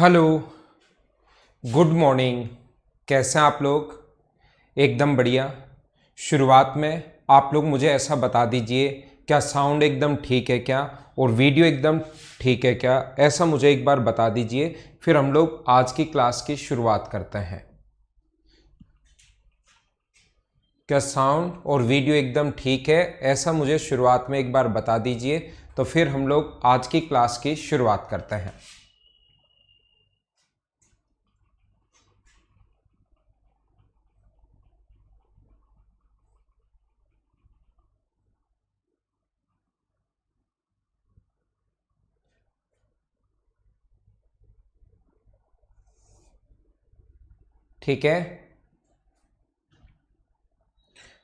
Hello, good morning. कैसे हैं आप लोग? एकदम बढ़िया। शुरुआत में आप लोग मुझे ऐसा बता दीजिए, क्या साउंड एकदम ठीक है क्या, और वीडियो एकदम ठीक है क्या? ऐसा मुझे एक बार बता दीजिए, फिर हम लोग आज की क्लास की शुरुआत करते हैं। क्या साउंड और वीडियो एकदम ठीक है? ऐसा मुझे शुरुआत में एक बार बता दीजिए, तो फिर हम लोग आज की क्लास की शुरुआत करते हैं। ठीक है,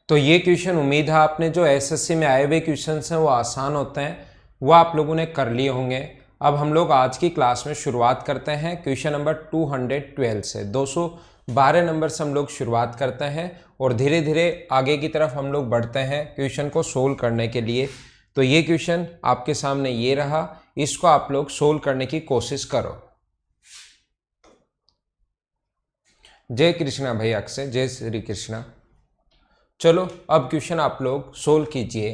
तो ये क्वेश्चन उम्मीद है आपने जो एसएससी में आए हुए क्वेश्चन हैं वो आसान होते हैं, वो आप लोगों ने कर लिए होंगे। अब हम लोग आज की क्लास में शुरुआत करते हैं क्वेश्चन नंबर 212 से। 212 नंबर से हम लोग शुरुआत करते हैं और धीरे धीरे आगे की तरफ हम लोग बढ़ते हैं क्वेश्चन को सोल्व करने के लिए। तो ये क्वेश्चन आपके सामने ये रहा, इसको आप लोग सोल्व करने की कोशिश करो। जय कृष्णा भैया से, जय श्री कृष्णा। चलो अब क्वेश्चन आप लोग सोल्व कीजिए।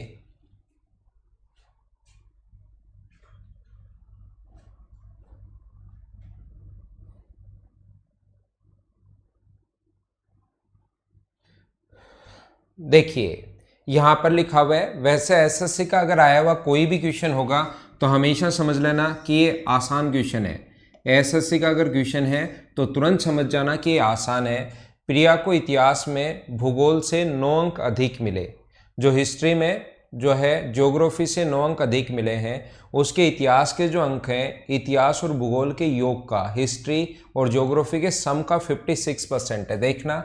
देखिए यहां पर लिखा हुआ है, वैसे एसएससी का अगर आया हुआ कोई भी क्वेश्चन होगा तो हमेशा समझ लेना कि ये आसान क्वेश्चन है। एसएससी का अगर क्वेश्चन है तो तुरंत समझ जाना कि ये आसान है। प्रिया को इतिहास में भूगोल से 9 अंक अधिक मिले। जो हिस्ट्री में जो है ज्योग्राफी से 9 अंक अधिक मिले हैं, उसके इतिहास के जो अंक हैं, इतिहास और भूगोल के योग का, हिस्ट्री और ज्योग्राफी के सम का 56% है। देखना,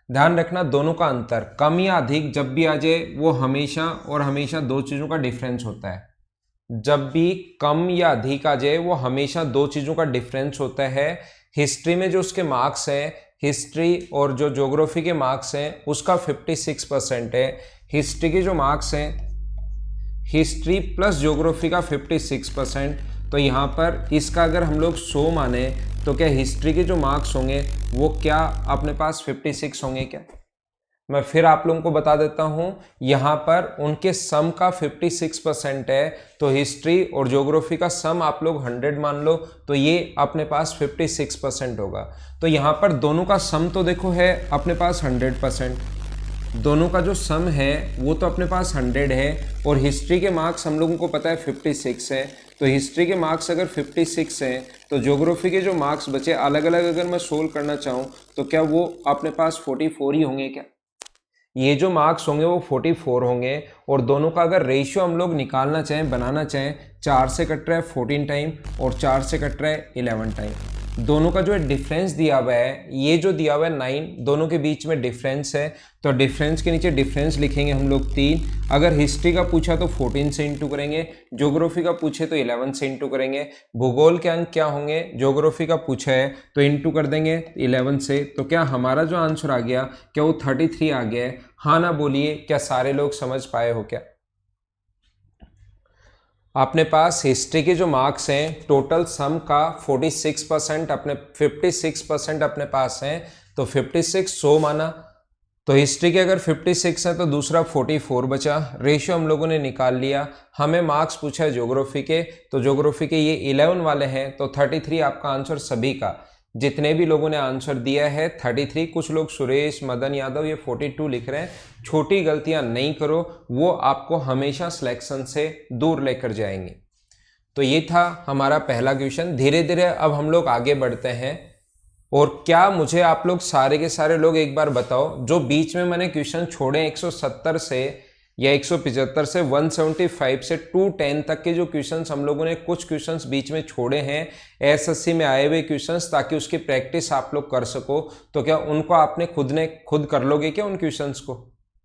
ध्यान रखना, दोनों का अंतर कम या अधिक जब भी आ जाए वो हमेशा और हमेशा दो चीज़ों का डिफरेंस होता है। जब भी कम या अधिक आ जाए वो हमेशा दो चीज़ों का डिफरेंस होता है। हिस्ट्री में जो उसके मार्क्स हैं, हिस्ट्री और जो ज्योग्राफी के मार्क्स हैं उसका 56% है। हिस्ट्री के जो मार्क्स हैं, हिस्ट्री प्लस ज्योग्राफी का 56%। तो यहाँ पर इसका अगर हम लोग 100 माने तो क्या हिस्ट्री के जो मार्क्स होंगे वो क्या अपने पास 56 होंगे क्या? मैं फिर आप लोगों को बता देता हूं, यहां पर उनके सम का 56% है, तो हिस्ट्री और ज्योग्राफी का सम आप लोग 100 मान लो, तो ये अपने पास 56% होगा। तो यहां पर दोनों का सम तो देखो है अपने पास 100%, दोनों का जो सम है वो तो अपने पास 100 है, और हिस्ट्री के मार्क्स हम लोगों को पता है 56 है। तो हिस्ट्री के मार्क्स अगर 56 हैं तो ज्योग्राफी के जो मार्क्स बचे अलग अलग अगर मैं सोल्व करना चाहूँ तो क्या वो अपने पास 44 ही होंगे क्या? ये जो मार्क्स होंगे वो 44 होंगे, और दोनों का अगर रेशियो हम लोग निकालना चाहें, बनाना चाहें, 4 से कट रहा है 14 टाइम और 4 से कट रहा है 11 टाइम। दोनों का जो डिफरेंस दिया हुआ है, ये जो दिया हुआ है 9, दोनों के बीच में डिफरेंस है, तो डिफरेंस के नीचे डिफरेंस लिखेंगे हम लोग 3। अगर हिस्ट्री का पूछा तो 14 से इंटू करेंगे, ज्योग्राफी का पूछे तो 11 से इंटू करेंगे। भूगोल के अंक क्या होंगे, ज्योग्राफी का पूछा है तो इंटू कर देंगे 11 से। तो क्या हमारा जो आंसर आ गया, क्या वो 33 आ गया है? हाँ ना बोलिए, क्या सारे लोग समझ पाए हो क्या? अपने पास हिस्ट्री के जो मार्क्स हैं टोटल सम का 46% अपने 56% अपने पास हैं, तो 56 100 माना, तो हिस्ट्री के अगर 56 है तो दूसरा 44 बचा। रेशियो हम लोगों ने निकाल लिया। हमें मार्क्स पूछा है ज्योग्राफी के, तो ज्योग्राफी के ये 11 वाले हैं, तो 33 आपका आंसर सभी का, जितने भी लोगों ने आंसर दिया है 33। कुछ लोग सुरेश, मदन यादव ये 42 लिख रहे हैं। छोटी गलतियां नहीं करो, वो आपको हमेशा सिलेक्शन से दूर लेकर जाएंगे। तो ये था हमारा पहला क्वेश्चन। धीरे धीरे अब हम लोग आगे बढ़ते हैं। और क्या मुझे आप लोग सारे के सारे लोग एक बार बताओ, जो बीच में मैंने क्वेश्चन छोड़े 170 से या 175 से 175 से 210 तक के जो क्वेश्चंस हम लोगों ने कुछ क्वेश्चंस बीच में छोड़े हैं एसएससी में आए हुए क्वेश्चंस, ताकि उसकी प्रैक्टिस आप लोग कर सको, तो क्या उनको आपने खुद कर लोगे क्या उन क्वेश्चंस को,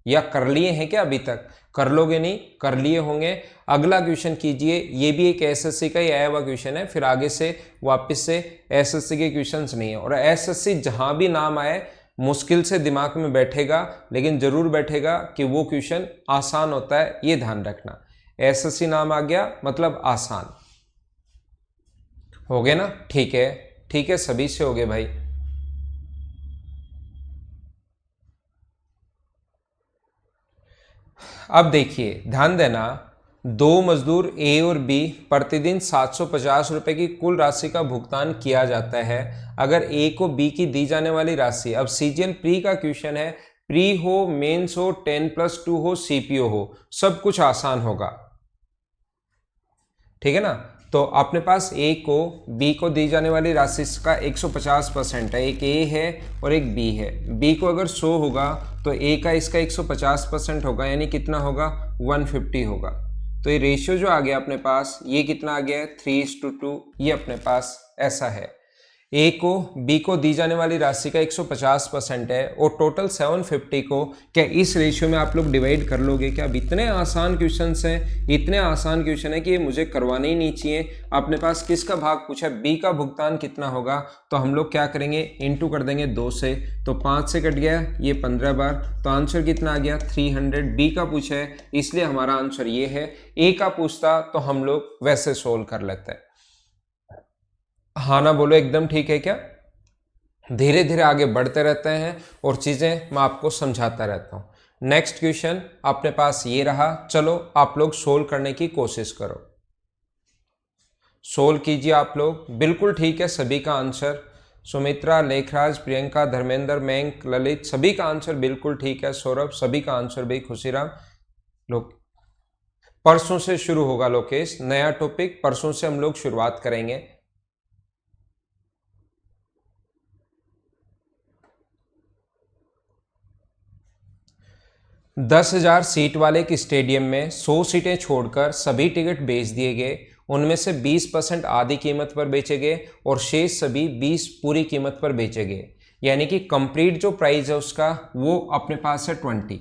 या कर लिए हैं क्या? अभी तक कर लोगे नहीं, कर लिए होंगे। अगला क्वेश्चन कीजिए, ये भी एक एसएससी का ही आया हुआ क्वेश्चन है, फिर आगे से वापस से एसएससी के क्वेश्चंस नहीं है। और एसएससी जहां भी नाम आए मुश्किल से दिमाग में बैठेगा, लेकिन जरूर बैठेगा कि वो क्वेश्चन आसान होता है, ये ध्यान रखना। एसएससी नाम आ गया मतलब आसान हो गया ना? ठीक है, ठीक है, सभी से हो गए भाई। अब देखिए ध्यान देना, दो मजदूर ए और बी प्रतिदिन 750 रुपए की कुल राशि का भुगतान किया जाता है। अगर ए को बी की दी जाने वाली राशि, अब सीजीएल प्री का क्वेश्चन है, प्री हो, मेंस हो, 10+2 हो, सीपीओ हो, सब कुछ आसान होगा, ठीक है ना। तो अपने पास ए को बी को दी जाने वाली राशि का 150% है, एक ए है और एक बी है। बी को अगर 100 होगा तो ए का इसका 150% होगा, यानी कितना होगा, 150 होगा। तो ये रेशियो जो आ गया अपने पास, ये कितना आ गया है, 3:2, ये अपने पास ऐसा है। ए को बी को दी जाने वाली राशि का 150% है और टोटल 750 को क्या इस रेशियो में आप लोग डिवाइड कर लोगे क्या? अब इतने आसान क्वेश्चंस हैं, इतने आसान क्वेश्चन है कि ये मुझे करवाने ही नहीं चाहिए। अपने पास किसका भाग पूछा, बी का भुगतान कितना होगा, तो हम लोग क्या करेंगे, इंटू कर देंगे 2 से, तो 5 से कट गया ये 15 बार, तो आंसर कितना आ गया 300। बी का पूछा है इसलिए हमारा आंसर ये है। ए का पूछता तो हम लोग वैसे सोल्व कर लेते हैं। हाँ ना बोलो, एकदम ठीक है क्या? धीरे धीरे आगे बढ़ते रहते हैं और चीजें मैं आपको समझाता रहता हूं। नेक्स्ट क्वेश्चन अपने पास ये रहा, चलो आप लोग सोल्व करने की कोशिश करो, सोल्व कीजिए आप लोग। बिल्कुल ठीक है सभी का आंसर, सुमित्रा, लेखराज, प्रियंका, धर्मेंद्र, मयंक, ललित, सभी का आंसर बिल्कुल ठीक है। सौरभ, सभी का आंसर भाई, खुशीराम। लोग परसों से शुरू होगा लोकेश, नया टॉपिक परसों से हम लोग शुरुआत करेंगे। 10,000 सीट वाले एक स्टेडियम में 100 सीटें छोड़कर सभी टिकट बेच दिए गए। उनमें से 20% आधी कीमत पर बेचे गए और शेष सभी 20 पूरी कीमत पर बेचे गए, यानी कि कंप्लीट जो प्राइस है उसका वो अपने पास है 20।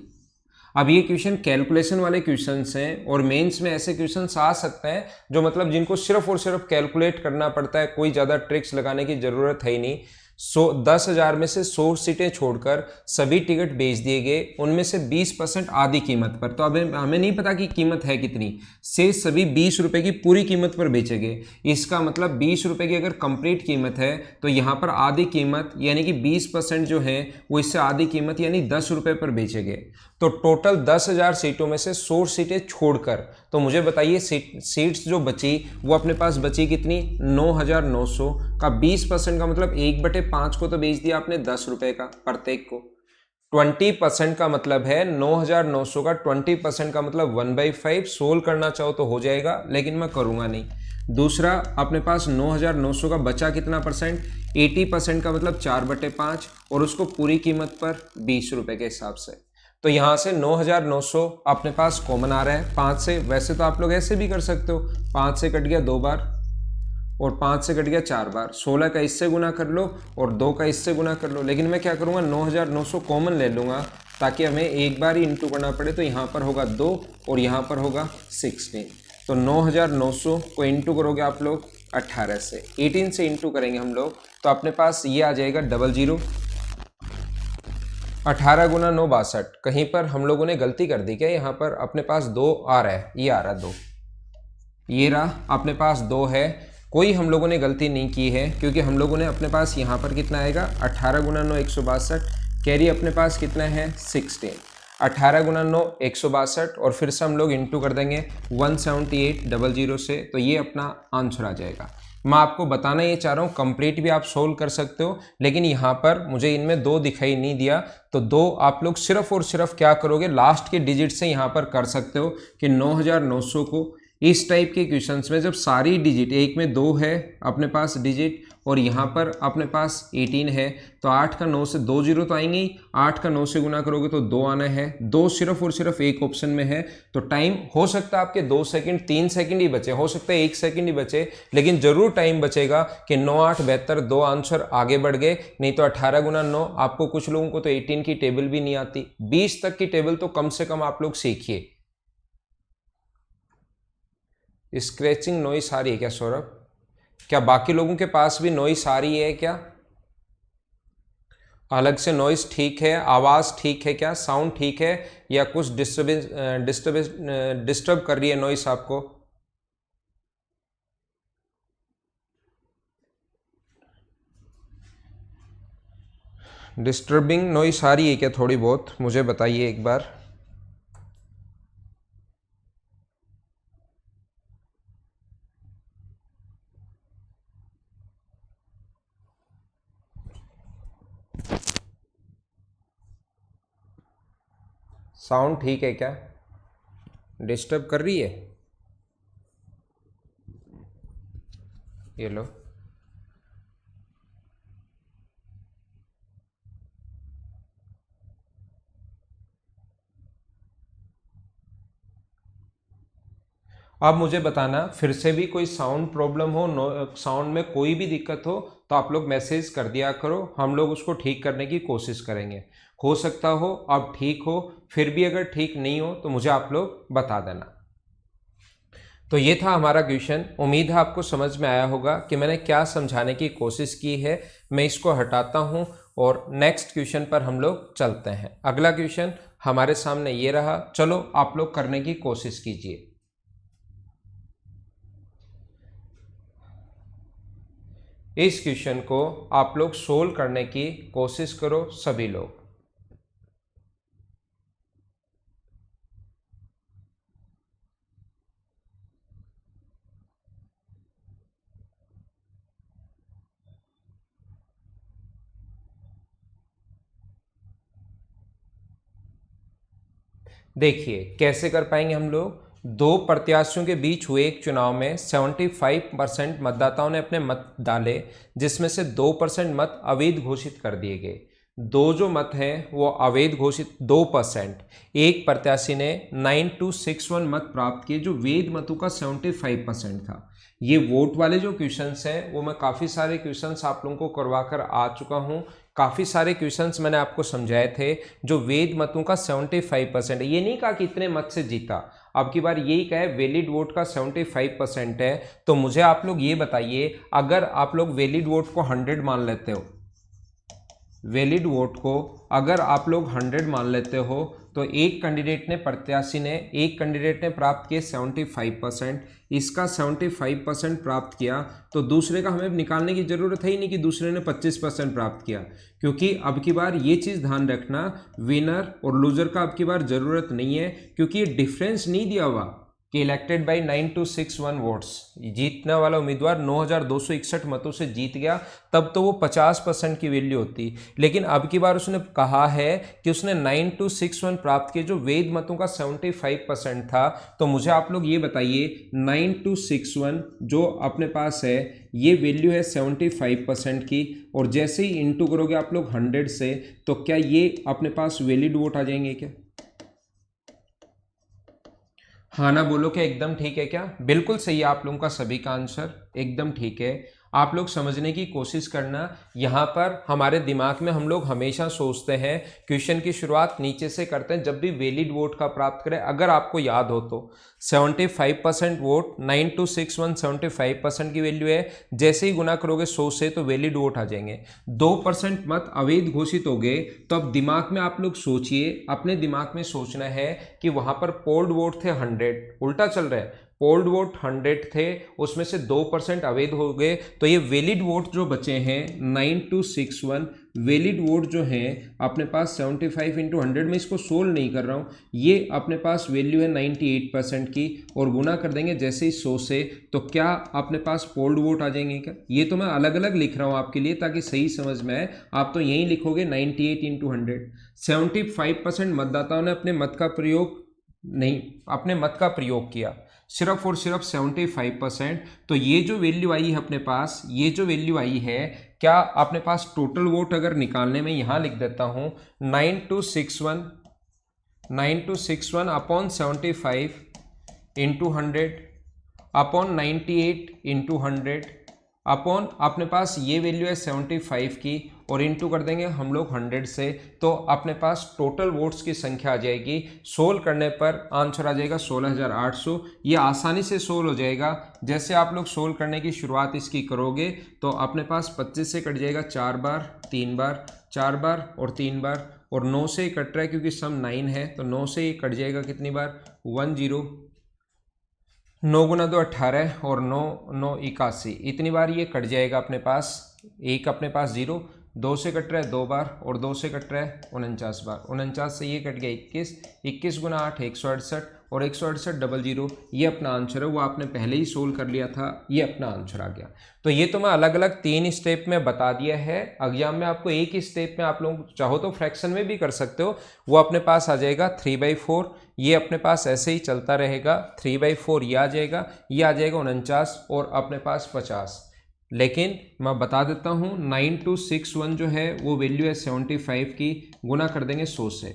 अब ये क्वेश्चन कैलकुलेशन वाले क्वेश्चंस हैं और मेंस में ऐसे क्वेश्चंस आ सकते हैं जो मतलब जिनको सिर्फ और सिर्फ कैलकुलेट करना पड़ता है, कोई ज़्यादा ट्रिक्स लगाने की ज़रूरत है ही नहीं। 10,000 में से 100 सीटें छोड़कर सभी टिकट बेच दिए गए, उनमें से 20% आधी कीमत पर। तो अब हमें नहीं पता कि कीमत है कितनी, से सभी 20 रुपए की पूरी कीमत पर बेचे गए। इसका मतलब 20 रुपए की अगर कंप्लीट कीमत है तो यहाँ पर आधी कीमत यानी कि 20% जो है वो इससे आधी कीमत यानी 10 रुपए पर बेचे गए। तो टोटल 10,000 सीटों में से 100 सीटें छोड़कर, तो मुझे बताइए सीट्स जो बची वो अपने पास बची कितनी, 9,900 का 20% का मतलब 1/5 को तो बेच दिया आपने 10 रुपए का प्रत्येक को। 20% का मतलब है 9,900 का 20% का मतलब 1/5। सोल्व करना चाहो तो हो जाएगा लेकिन मैं करूंगा नहीं। दूसरा अपने पास 9,900 का बचा कितना परसेंट, 80% का मतलब 4/5 और उसको पूरी कीमत पर 20 रुपए के हिसाब से। तो यहां से 9,900 अपने पास कॉमन आ रहा है 5 से। वैसे तो आप लोग ऐसे भी कर सकते हो, 5 से कट गया 2 बार और 5 से कट गया 4 बार, 16 का इससे गुना कर लो और 2 का इससे गुना कर लो। लेकिन मैं क्या करूंगा, 9,900 कॉमन ले लूंगा ताकि हमें एक बार ही इंटू करना पड़े। तो यहाँ पर होगा 2 और यहाँ पर होगा 16। तो 9,900 को इंटू करोगे आप लोग 18 से, 18 से इंटू करेंगे हम लोग तो अपने पास ये आ जाएगा 00। 18 गुना 9 62। कहीं पर हम लोगों ने गलती कर दी क्या, यहाँ पर अपने पास 2 आ रहा है, ये आ रहा 2, ये रहा अपने पास 2 है। कोई हम लोगों ने गलती नहीं की है क्योंकि हम लोगों ने अपने पास यहाँ पर कितना आएगा 18 गुना 9 162, कैरी अपने पास कितना है 16। 18 गुना 9 162 और फिर से हम लोग इंटू कर देंगे 178 से, तो ये अपना आंसर आ जाएगा। मैं आपको बताना ये चाह रहा हूँ, कंप्लीट भी आप सोल्व कर सकते हो लेकिन यहाँ पर मुझे इनमें 2 दिखाई नहीं दिया, तो 2 आप लोग सिर्फ और सिर्फ क्या करोगे, लास्ट के डिजिट से यहाँ पर कर सकते हो कि 9,900 को इस टाइप के क्वेश्चंस में जब सारी डिजिट, एक में 2 है अपने पास डिजिट और यहाँ पर अपने पास 18 है, तो 8 का 9 से 2 जीरो तो आएंगे ही, 8 का 9 से गुना करोगे तो 2 आना है, 2 सिर्फ और सिर्फ एक ऑप्शन में है। तो टाइम हो सकता है आपके 2 सेकंड 3 सेकंड ही बचे, हो सकता है 1 सेकंड ही बचे, लेकिन जरूर टाइम बचेगा कि 9 8 72 2 आंसर आगे बढ़ गए। नहीं तो 18 गुना 9, आपको कुछ लोगों को तो 18 की टेबल भी नहीं आती, 20 तक की टेबल तो कम से कम आप लोग सीखिए। स्क्रैचिंग नॉइस आ रही है क्या सौरभ? क्या बाकी लोगों के पास भी नॉइस आ रही है क्या? अलग से नॉइस ठीक है, आवाज़ ठीक है क्या, साउंड ठीक है या कुछ डिस्टर्ब कर रही है, नॉइस आपको? डिस्टर्बिंग नॉइस आ रही है क्या थोड़ी बहुत, मुझे बताइए एक बार। साउंड ठीक है क्या, डिस्टर्ब कर रही है? ये लो। आप मुझे बताना, फिर से भी कोई साउंड प्रॉब्लम हो, साउंड में कोई भी दिक्कत हो तो आप लोग मैसेज कर दिया करो, हम लोग उसको ठीक करने की कोशिश करेंगे। हो सकता हो अब ठीक हो, फिर भी अगर ठीक नहीं हो तो मुझे आप लोग बता देना। तो ये था हमारा क्वेश्चन। उम्मीद है आपको समझ में आया होगा कि मैंने क्या समझाने की कोशिश की है। मैं इसको हटाता हूँ और नेक्स्ट क्वेश्चन पर हम लोग चलते हैं। अगला क्वेश्चन हमारे सामने ये रहा, चलो आप लोग करने की कोशिश कीजिए। इस क्वेश्चन को आप लोग सोल्व करने की कोशिश करो सभी लोग। देखिए कैसे कर पाएंगे हम लोग। दो प्रत्याशियों के बीच हुए एक चुनाव में 75% मतदाताओं ने अपने मत डाले, जिसमें से 2% मत अवैध घोषित कर दिए गए। दो जो मत हैं वो अवैध घोषित 2%। एक प्रत्याशी ने 9261 मत प्राप्त किए जो वैध मतों का 75% था। ये वोट वाले जो क्वेश्चंस हैं वो मैं काफ़ी सारे क्वेश्चंस आप लोगों को करवा कर आ चुका हूँ। काफ़ी सारे क्वेश्चंस मैंने आपको समझाए थे जो वैध मतों का 75% है। ये नहीं कहा कि इतने मत से जीता, अब की बार यही कहे वैलिड वोट का 75% है। तो मुझे आप लोग ये बताइए, अगर आप लोग वैलिड वोट को 100 मान लेते हो, वैलिड वोट को अगर आप लोग 100 मान लेते हो तो एक कैंडिडेट ने प्राप्त किए 75%, इसका 75% प्राप्त किया, तो दूसरे का हमें निकालने की जरूरत है ही नहीं कि दूसरे ने 25% प्राप्त किया। क्योंकि अब की बार ये चीज़ ध्यान रखना, विनर और लूजर का अब की बार जरूरत नहीं है, क्योंकि ये डिफरेंस नहीं दिया हुआ कि इलेक्टेड बाई 9261 वोट्स, जीतने वाला उम्मीदवार 9261 मतों से जीत गया, तब तो वो 50% की वैल्यू होती। लेकिन अब की बार उसने कहा है कि उसने 9261 प्राप्त किए जो वैध मतों का 75% था। तो मुझे आप लोग ये बताइए, 9261 जो अपने पास है ये वैल्यू है 75% की, और जैसे ही इंटू करोगे आप लोग 100 से, तो क्या ये अपने पास वैलिड वोट आ जाएंगे क्या? हाँ ना बोलो, क्या एकदम ठीक है क्या? बिल्कुल सही है आप लोगों का सभी का आंसर, एकदम ठीक है। आप लोग समझने की कोशिश करना। यहाँ पर हमारे दिमाग में हम लोग हमेशा सोचते हैं, क्वेश्चन की शुरुआत नीचे से करते हैं जब भी वैलिड वोट का प्राप्त करें। अगर आपको याद हो तो 75% वोट, 9261 75% की वैल्यू है, जैसे ही गुना करोगे 100 से तो वैलिड वोट आ जाएंगे। 2% मत अवैध घोषित हो गए, तो अब दिमाग में आप लोग सोचिए, अपने दिमाग में सोचना है कि वहां पर पोल्ड वोट थे 100, उल्टा चल रहा है, पोल्ड वोट 100 थे, उसमें से 2% अवैध हो गए, तो ये वैलिड वोट जो बचे हैं 9261 वैलिड वोट जो हैं अपने पास 75 इंटू 100 में, इसको सोल्व नहीं कर रहा हूँ, ये अपने पास वैल्यू है 98% की, और गुना कर देंगे जैसे ही 100 से, तो क्या अपने पास पोल्ड वोट आ जाएंगे क्या? ये तो मैं अलग अलग लिख रहा हूँ आपके लिए ताकि सही समझ में आए। आप तो यही लिखोगे 98 इंटू 100। 75% मतदाताओं ने अपने मत का प्रयोग नहीं, अपने मत का प्रयोग किया, सिर्फ और सिर्फ 75%। तो ये जो वैल्यू आई है अपने पास, ये जो वैल्यू आई है, क्या अपने पास टोटल वोट अगर निकालने में यहाँ लिख देता हूँ 9261 upon 75 into 100 upon 98 into 100 upon अपने पास ये वैल्यू है 75 की, और इंटू कर देंगे हम लोग 100 से, तो अपने पास टोटल वोट्स की संख्या आ जाएगी। सोल्व करने पर आंसर आ जाएगा 16800। ये आसानी से सोल्व हो जाएगा। जैसे आप लोग सोल्व करने की शुरुआत इसकी करोगे तो अपने पास 25 से कट जाएगा 4 बार, 3 बार, 4 बार और 3 बार, और 9 से ही कट रहा है क्योंकि सम 9 है, तो 9 से ही कट जाएगा कितनी बार, 10। 9 गुना 2 18 और 9 9 81, इतनी बार ये कट जाएगा अपने पास, एक अपने पास 0, 2 से कट रहा है 2 बार और 2 से कट रहा है 49 बार। 49 से ये कट गया 21, 21 गुना 8 168 और 168 00, ये अपना आंसर है। वो आपने पहले ही सोल्व कर लिया था, ये अपना आंसर आ गया। तो ये तो मैं अलग अलग 3 स्टेप में बता दिया है। एग्जाम में आपको एक ही स्टेप में, आप लोग चाहो तो फ्रैक्शन में भी कर सकते हो, वो अपने पास आ जाएगा 3/4। ये अपने पास ऐसे ही चलता रहेगा, 3/4 ये आ जाएगा, ये आ जाएगा 49 और अपने पास 50। लेकिन मैं बता देता हूँ 9261 जो है वो वैल्यू है 75 की, गुना कर देंगे 100 से।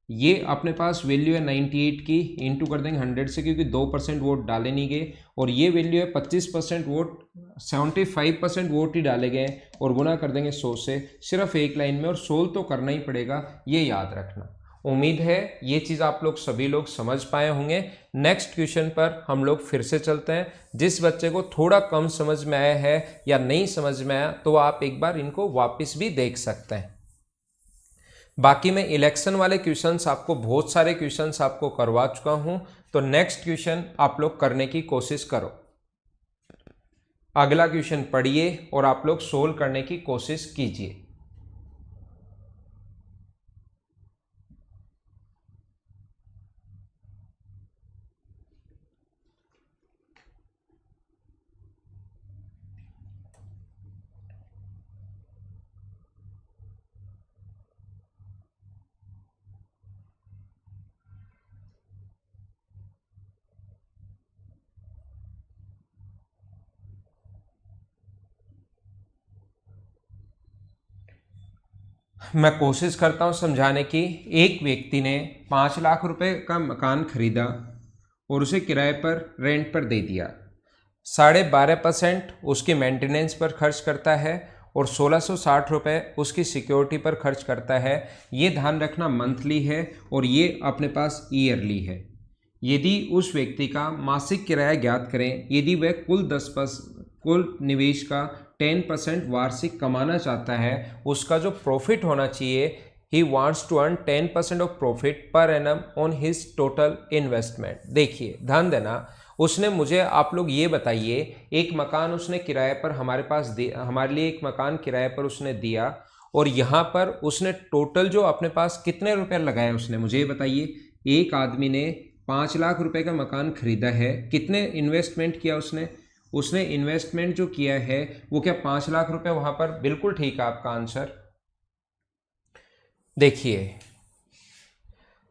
ये अपने पास वैल्यू है 98 की, इंटू कर देंगे 100 से, क्योंकि 2% वोट डाले नहीं गए। और ये वैल्यू है 25% वोट, 75% वोट ही डाले गए, और गुना कर देंगे 100 से, सिर्फ एक लाइन में। और सोल्व तो करना ही पड़ेगा, ये याद रखना। उम्मीद है ये चीज़ आप लोग सभी लोग समझ पाए होंगे। नेक्स्ट क्वेश्चन पर हम लोग फिर से चलते हैं। जिस बच्चे को थोड़ा कम समझ में आया है या नहीं समझ में आया, तो आप एक बार इनको वापस भी देख सकते हैं। बाकी मैं इलेक्शन वाले क्वेश्चंस आपको, बहुत सारे क्वेश्चंस आपको करवा चुका हूं, तो नेक्स्ट क्वेश्चन आप लोग करने की कोशिश करो। अगला क्वेश्चन पढ़िए और आप लोग सोल्व करने की कोशिश कीजिए। मैं कोशिश करता हूं समझाने की। एक व्यक्ति ने 5 लाख रुपए का मकान खरीदा और उसे किराए पर, रेंट पर दे दिया। 12.5% उसकी मेंटेनेंस पर खर्च करता है और 1660 रुपये उसकी सिक्योरिटी पर खर्च करता है। ये ध्यान रखना मंथली है और ये अपने पास ईयरली है। यदि उस व्यक्ति का मासिक किराया ज्ञात करें, यदि वह कुल निवेश का 10% वार्षिक कमाना चाहता है, उसका जो प्रॉफिट होना चाहिए, he wants to earn 10% of profit per annum on his total investment. देखिए ध्यान देना, उसने मुझे, आप लोग ये बताइए, एक मकान उसने किराए पर हमारे लिए एक मकान किराए पर उसने दिया, और यहाँ पर उसने टोटल जो अपने पास कितने रुपए लगाए उसने, मुझे ये बताइए। एक आदमी ने 5 लाख रुपए का मकान खरीदा है, कितने इन्वेस्टमेंट किया उसने इन्वेस्टमेंट जो किया है वो क्या 5 लाख रुपए वहां पर? बिल्कुल ठीक है आपका आंसर। देखिए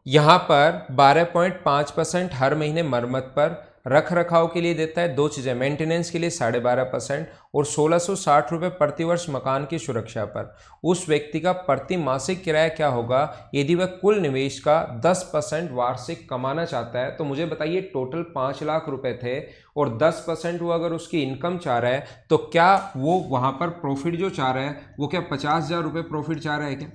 यहां पर 12.5% हर महीने मरम्मत पर, रख रखाव के लिए देता है। 2 चीजें, मेंटेनेंस के लिए 12.5% और 1660 रुपये प्रति वर्ष मकान की सुरक्षा पर। उस व्यक्ति का प्रति मासिक किराया क्या होगा यदि वह कुल निवेश का 10% वार्षिक कमाना चाहता है? तो मुझे बताइए, टोटल 5 लाख रुपए थे और 10% वो अगर उसकी इनकम चाह रहा है, तो क्या वो वहां पर प्रॉफिट जो चाह रहा है वो क्या 50,000 रुपये प्रॉफिट चाह रहा है क्या?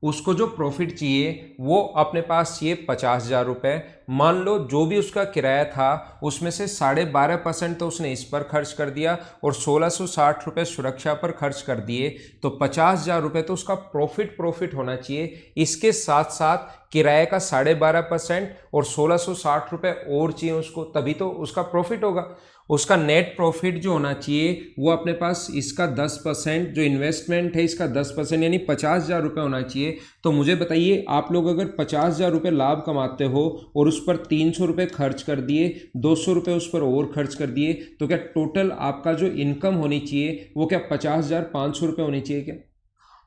उसको जो प्रॉफिट चाहिए वो अपने पास चाहिए 50,000 रुपये। मान लो जो भी उसका किराया था उसमें से 12.5% तो उसने इस पर खर्च कर दिया और 1660 रुपये सुरक्षा पर खर्च कर दिए, तो 50,000 रुपये तो उसका प्रॉफिट होना चाहिए। इसके साथ साथ किराए का 12.5% और 1660 रुपये और चाहिए उसको, तभी तो उसका प्रॉफिट होगा। उसका नेट प्रॉफिट जो होना चाहिए वो अपने पास इसका 10%, जो इन्वेस्टमेंट है इसका 10%, यानी 50,000 रुपये होना चाहिए। तो मुझे बताइए, आप लोग अगर 50,000 रुपये लाभ कमाते हो और उस पर 300 रुपये खर्च कर दिए, 200 रुपये उस पर और खर्च कर दिए, तो क्या टोटल आपका जो इनकम होनी चाहिए वो क्या 50,500 रुपये होनी चाहिए क्या?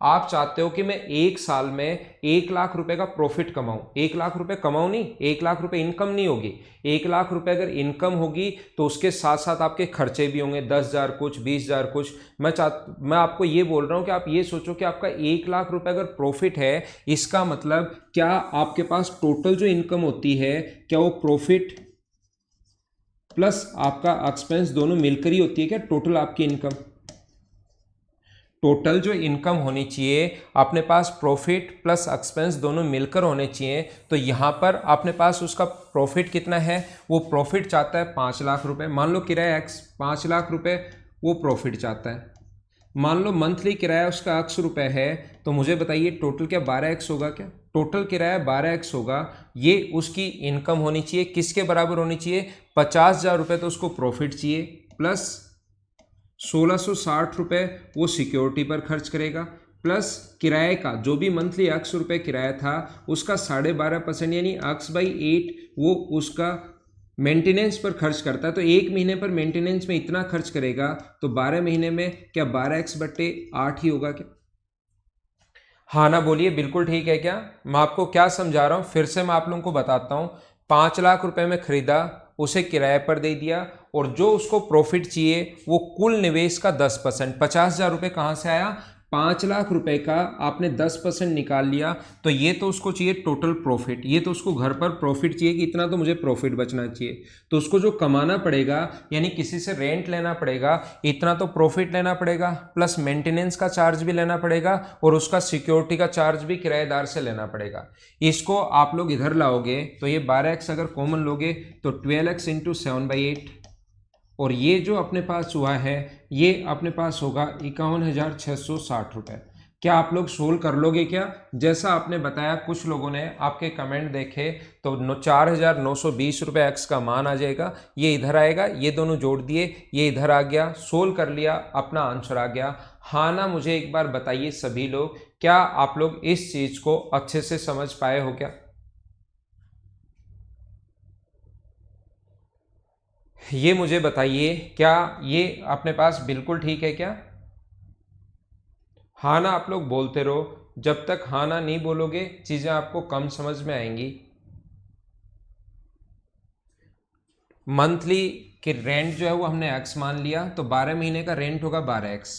आप चाहते हो कि मैं एक साल में 1 लाख रुपए का प्रॉफिट कमाऊं, 1 लाख रुपए कमाऊं नहीं, 1 लाख रुपए इनकम नहीं होगी। 1 लाख रुपए अगर इनकम होगी तो उसके साथ साथ आपके खर्चे भी होंगे, 10,000 कुछ, 20,000 कुछ। मैं आपको ये बोल रहा हूं कि आप ये सोचो कि आपका 1 लाख रुपए अगर प्रॉफिट है, इसका मतलब क्या आपके पास टोटल जो इनकम होती है, क्या वो प्रॉफिट प्लस आपका एक्सपेंस दोनों मिलकर ही होती है क्या टोटल आपकी इनकम? टोटल जो इनकम होनी चाहिए अपने पास, प्रॉफिट प्लस एक्सपेंस दोनों मिलकर होने चाहिए। तो यहाँ पर अपने पास उसका प्रॉफिट कितना है, वो प्रॉफिट चाहता है 5 लाख रुपए। मान लो किराया x 5 लाख रुपए वो प्रॉफिट चाहता है। मान लो मंथली किराया उसका x रुपए है, तो मुझे बताइए टोटल क्या 12x होगा क्या? टोटल किराया 12x होगा। ये उसकी इनकम होनी चाहिए, किसके बराबर होनी चाहिए? 50,000 रुपये तो उसको प्रॉफिट चाहिए, प्लस 1660 रुपये वो सिक्योरिटी पर खर्च करेगा, प्लस किराए का जो भी मंथली x रुपये किराया था उसका 12.5% यानी x/8 वो उसका मेंटेनेंस पर खर्च करता है। तो एक महीने पर मेंटेनेंस में इतना खर्च करेगा, तो 12 महीने में क्या 12x/8 ही होगा क्या? हाँ ना बोलिए, बिल्कुल ठीक है क्या? मैं आपको क्या समझा रहा हूँ फिर से मैं आप लोगों को बताता हूँ। 5 लाख रुपए में खरीदा, उसे किराए पर दे दिया, और जो उसको प्रॉफिट चाहिए वो कुल निवेश का 10%, 50,000 रुपये कहाँ से आया? 5 लाख रुपए का आपने 10% निकाल लिया, तो ये तो उसको चाहिए टोटल प्रॉफिट, ये तो उसको घर पर प्रॉफिट चाहिए कि इतना तो मुझे प्रॉफिट बचना चाहिए। तो उसको जो कमाना पड़ेगा यानी किसी से रेंट लेना पड़ेगा, इतना तो प्रॉफिट लेना पड़ेगा, प्लस मेंटेनेंस का चार्ज भी लेना पड़ेगा, और उसका सिक्योरिटी का चार्ज भी किराएदार से लेना पड़ेगा। इसको आप लोग इधर लाओगे तो ये 12x अगर कॉमन लोगे तो 12x इंटू 7/8, और ये जो अपने पास हुआ है ये अपने पास होगा 51,660 रुपये। क्या आप लोग सोल्व कर लोगे क्या? जैसा आपने बताया, कुछ लोगों ने आपके कमेंट देखे तो 4,920 रुपये एक्स का मान आ जाएगा, ये इधर आएगा, ये दोनों जोड़ दिए, ये इधर आ गया, सोल्व कर लिया, अपना आंसर आ गया। हाँ ना, मुझे एक बार बताइए सभी लोग, क्या आप लोग इस चीज को अच्छे से समझ पाए हो क्या? ये मुझे बताइए, क्या ये अपने पास बिल्कुल ठीक है क्या? हाँ ना आप लोग बोलते रहो, जब तक हाँ ना नहीं बोलोगे चीजें आपको कम समझ में आएंगी। मंथली की रेंट जो है वो हमने एक्स मान लिया, तो 12 महीने का रेंट होगा 12x।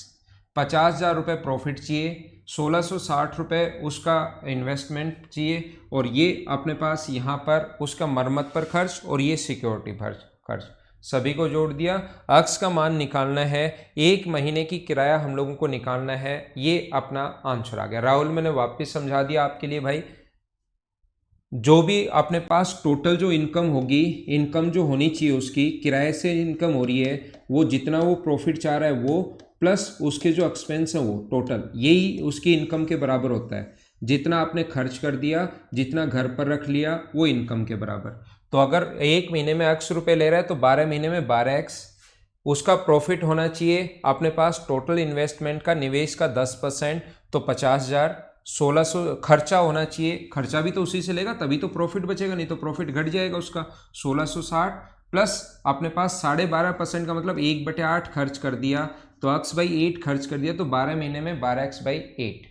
50,000 रुपये प्रॉफिट चाहिए, 1660 रुपये उसका इन्वेस्टमेंट चाहिए, और ये अपने पास यहाँ पर उसका मरम्मत पर खर्च, और ये सिक्योरिटी पर खर्च, सभी को जोड़ दिया। अक्स का मान निकालना है, एक महीने की किराया हम लोगों को निकालना है, ये अपना आंसर आ गया। राहुल, मैंने वापस समझा दिया आपके लिए भाई। जो भी अपने पास टोटल जो इनकम होगी, इनकम जो होनी चाहिए उसकी, किराए से इनकम हो रही है, वो जितना वो प्रॉफिट चाह रहा है वो प्लस उसके जो एक्सपेंस है वो टोटल, यही उसकी इनकम के बराबर होता है। जितना आपने खर्च कर दिया, जितना घर पर रख लिया, वो इनकम के बराबर। तो अगर एक महीने में x रुपये ले रहा है तो 12 महीने में 12x उसका प्रॉफिट होना चाहिए। अपने पास टोटल इन्वेस्टमेंट का, निवेश का 10%, तो 50,000। 1600 खर्चा होना चाहिए, खर्चा भी तो उसी से लेगा तभी तो प्रॉफिट बचेगा, नहीं तो प्रॉफिट घट जाएगा उसका। 1660 प्लस अपने पास 12.5% का मतलब 1/8 खर्च कर दिया, तो x/8 खर्च कर दिया, तो 12 महीने में 12x/8।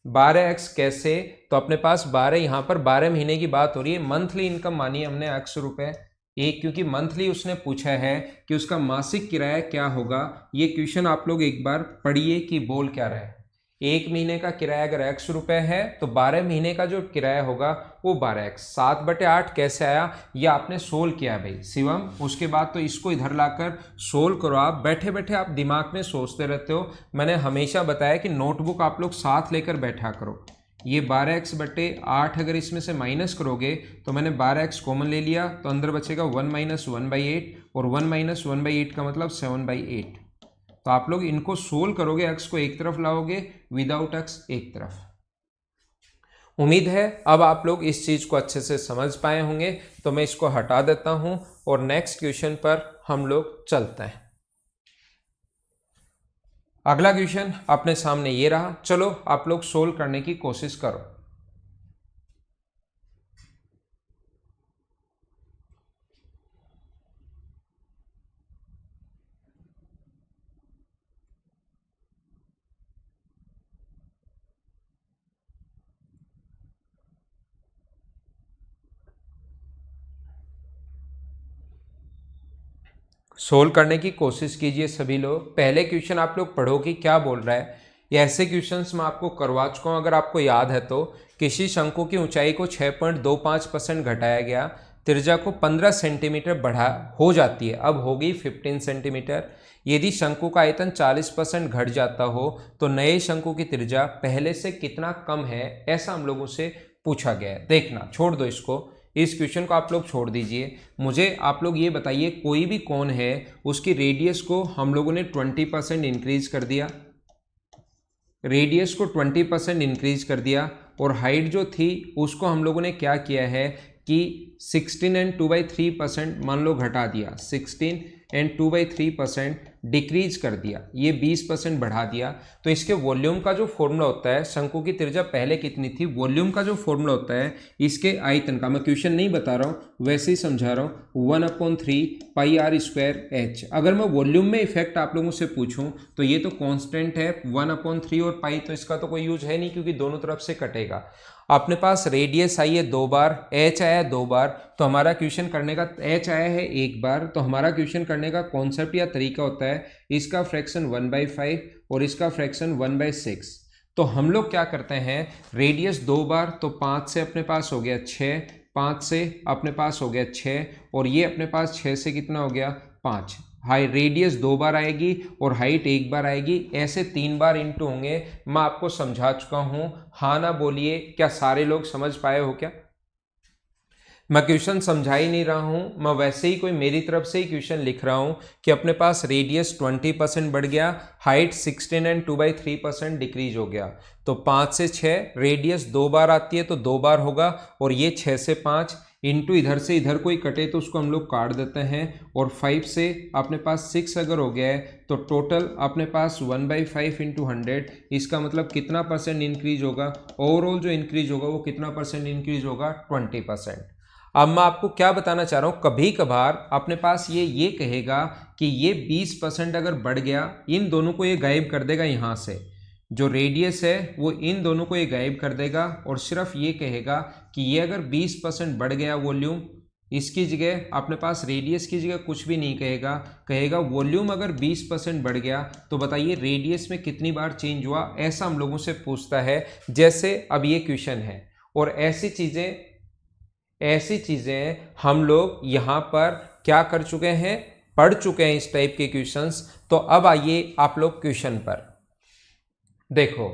12x कैसे? तो अपने पास 12, यहाँ पर 12 महीने की बात हो रही है, मंथली इनकम मानी हमने x रुपये एक, क्योंकि मंथली उसने पूछा है कि उसका मासिक किराया क्या होगा। ये क्वेश्चन आप लोग एक बार पढ़िए कि बोल क्या रहा है। एक महीने का किराया अगर x रुपये है तो 12 महीने का जो किराया होगा वो 12x। 7/8 कैसे आया, ये आपने सोल्व किया भाई शिवम। उसके बाद तो इसको इधर लाकर सोल्व करो। आप बैठे बैठे आप दिमाग में सोचते रहते हो, मैंने हमेशा बताया कि नोटबुक आप लोग साथ लेकर बैठा करो। ये 12x/8 अगर इसमें से माइनस करोगे तो मैंने 12x कॉमन ले लिया, तो अंदर बचेगा 1 - 1/8, और 1 - 1/8 का मतलब 7/8। तो आप लोग इनको सोल्व करोगे, x को एक तरफ लाओगे, विदाउट x एक तरफ। उम्मीद है अब आप लोग इस चीज को अच्छे से समझ पाए होंगे। तो मैं इसको हटा देता हूं और नेक्स्ट क्वेश्चन पर हम लोग चलते हैं। अगला क्वेश्चन अपने सामने ये रहा, चलो आप लोग सोल्व करने की कोशिश करो। सोल्व करने की कोशिश कीजिए सभी लोग। पहले क्वेश्चन आप लोग पढ़ो कि क्या बोल रहा है। ये ऐसे क्वेश्चंस मैं आपको करवा चुका हूँ, अगर आपको याद है तो। किसी शंकु की ऊंचाई को 6.25% घटाया गया, त्रिज्या को 15 सेंटीमीटर बढ़ा हो जाती है, अब होगी 15 सेंटीमीटर। यदि शंकु का आयतन 40% घट जाता हो तो नए शंकु की त्रिज्या पहले से कितना कम है, ऐसा हम लोगों से पूछा गया है। देखना, छोड़ दो इसको, इस क्वेश्चन को आप लोग छोड़ दीजिए। मुझे आप लोग ये बताइए, कोई भी कोण है उसकी रेडियस को हम लोगों ने 20% इंक्रीज कर दिया, रेडियस को 20% इंक्रीज कर दिया, और हाइट जो थी उसको हम लोगों ने क्या किया है कि 16 एंड 2/3% मान लो घटा दिया, 16 एंड 2/3% डिक्रीज कर दिया, ये 20% बढ़ा दिया, तो इसके वॉल्यूम का जो फॉर्मूला होता है, शंकु की त्रिज्या पहले कितनी थी, वॉल्यूम का जो फॉर्मूला होता है इसके आयतन का, मैं क्वेश्चन नहीं बता रहा हूँ वैसे ही समझा रहा हूँ, 1/3 पाई आर स्क्वायर एच। अगर मैं वॉल्यूम में इफेक्ट आप लोगों से पूछूं तो ये तो कांस्टेंट है 1/3 और पाई, तो इसका तो कोई यूज है नहीं क्योंकि दोनों तरफ से कटेगा। अपने पास रेडियस आई है 2 बार, एच आया 2 बार, तो हमारा क्वेश्चन करने का, एच आया है 1 बार, तो हमारा क्वेश्चन करने का कॉन्सेप्ट या तरीका होता है इसका फ्रैक्शन 1/5 और इसका फ्रैक्शन 1/6। तो हम लोग क्या करते हैं, रेडियस 2 बार तो 5 से अपने पास हो गया 6, 5 से अपने पास हो गया 6 और ये अपने पास 6 से कितना हो गया 5। हाई रेडियस 2 बार आएगी और हाइट 1 बार आएगी, ऐसे 3 बार इंटू होंगे। मैं आपको समझा चुका हूं, हाँ ना बोलिए, क्या सारे लोग समझ पाए हो क्या? मैं क्वेश्चन समझा ही नहीं रहा हूं, मैं वैसे ही कोई मेरी तरफ से ही क्वेश्चन लिख रहा हूं कि अपने पास रेडियस 20% बढ़ गया, हाइट 16 एंड 2/3% डिक्रीज हो गया, तो 5 से 6, रेडियस 2 बार आती है तो 2 बार होगा और ये 6 से 5 इंटू इधर से इधर कोई कटे तो उसको हम लोग काट देते हैं, और 5 से अपने पास 6 अगर हो गया है तो टोटल अपने पास 1/5 इंटू 100, इसका मतलब कितना परसेंट इंक्रीज होगा, ओवरऑल जो इंक्रीज होगा वो कितना परसेंट इंक्रीज होगा, 20%। अब मैं आपको क्या बताना चाह रहा हूं, कभी कभार अपने पास ये कहेगा कि ये 20% अगर बढ़ गया, इन दोनों को ये गायब कर देगा, यहां से जो रेडियस है वो इन दोनों को ये गायब कर देगा और सिर्फ ये कहेगा कि ये अगर 20% बढ़ गया वॉल्यूम, इसकी जगह अपने पास रेडियस की जगह कुछ भी नहीं कहेगा, कहेगा वॉल्यूम अगर 20% बढ़ गया तो बताइए रेडियस में कितनी बार चेंज हुआ, ऐसा हम लोगों से पूछता है। जैसे अब ये क्वेश्चन है और ऐसी चीजें हम लोग यहाँ पर क्या कर चुके हैं, पढ़ चुके हैं इस टाइप के क्वेश्चंस। तो अब आइए आप लोग क्वेश्चन पर देखो,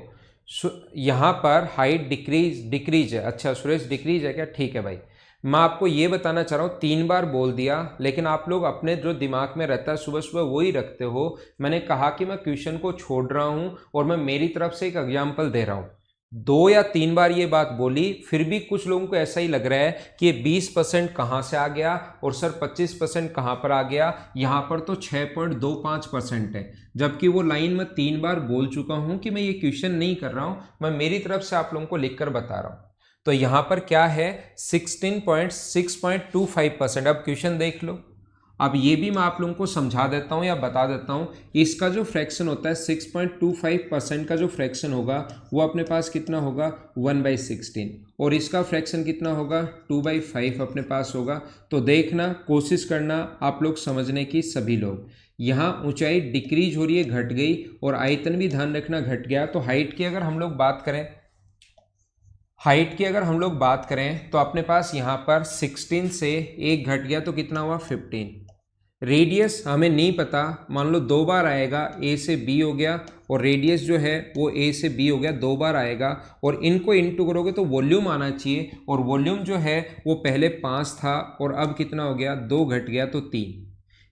यहाँ पर हाइट डिक्रीज है। अच्छा सुरेश डिक्रीज है क्या, ठीक है भाई, मैं आपको ये बताना चाह रहा हूँ, 3 बार बोल दिया लेकिन आप लोग अपने जो दिमाग में रहता है सुबह सुबह वही रखते हो। मैंने कहा कि मैं क्वेश्चन को छोड़ रहा हूँ और मैं मेरी तरफ से एक एग्जाम्पल दे रहा हूँ। 2 या 3 बार ये बात बोली, फिर भी कुछ लोगों को ऐसा ही लग रहा है कि ये 20% कहाँ से आ गया और सर 25% कहाँ पर आ गया, यहाँ पर तो 6.25% है, जबकि वो लाइन मैं 3 बार बोल चुका हूँ कि मैं ये क्वेश्चन नहीं कर रहा हूँ, मैं मेरी तरफ से आप लोगों को लिखकर बता रहा हूँ। तो यहाँ पर क्या है 16.6.25%। अब क्वेश्चन देख लो, अब ये भी मैं आप लोगों को समझा देता हूँ या बता देता हूँ, इसका जो फ्रैक्शन होता है 6.25% का जो फ्रैक्शन होगा वो अपने पास कितना होगा 1/16 और इसका फ्रैक्शन कितना होगा 2/5 अपने पास होगा। तो देखना, कोशिश करना आप लोग समझने की, सभी लोग। यहाँ ऊंचाई डिक्रीज हो रही है, घट गई, और आयतन भी ध्यान रखना घट गया। तो हाइट की अगर हम लोग बात करें, तो अपने पास यहाँ पर 16 से 1 घट गया तो कितना हुआ 15। रेडियस हमें नहीं पता, मान लो 2 बार आएगा, ए से बी हो गया, और रेडियस जो है वो ए से बी हो गया, 2 बार आएगा, और इनको इंटू करोगे तो वॉल्यूम आना चाहिए, और वॉल्यूम जो है वो पहले 5 था और अब कितना हो गया 2 घट गया तो 3।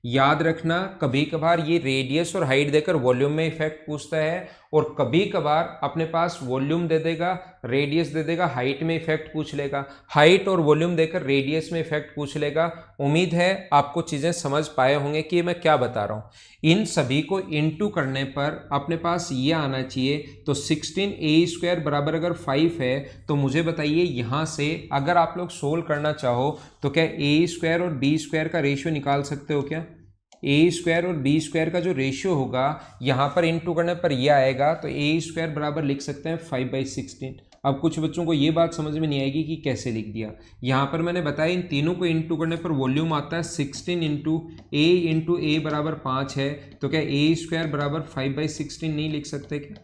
याद रखना, कभी कभार ये रेडियस और हाइट देकर वॉल्यूम में इफेक्ट पूछता है, और कभी कभार अपने पास वॉल्यूम दे देगा, रेडियस दे देगा, हाइट में इफेक्ट पूछ लेगा, हाइट और वॉल्यूम देकर रेडियस में इफेक्ट पूछ लेगा। उम्मीद है आपको चीज़ें समझ पाए होंगे कि मैं क्या बता रहा हूँ। इन सभी को इंटू करने पर अपने पास ये आना चाहिए, तो 16a² बराबर अगर 5 है तो मुझे बताइए यहाँ से अगर आप लोग सोल्व करना चाहो तो क्या a² और b² का रेशियो निकाल सकते हो क्या? a² और b² का जो रेशियो होगा यहाँ पर इंटू करने पर यह आएगा, तो a² बराबर लिख सकते हैं 5/16। अब कुछ बच्चों को ये बात समझ में नहीं आएगी कि कैसे लिख दिया। यहाँ पर मैंने बताया इन तीनों को इंटू करने पर वॉल्यूम आता है 16 इंटू a बराबर 5 है, तो क्या a² बराबर 5/16 नहीं लिख सकते क्या?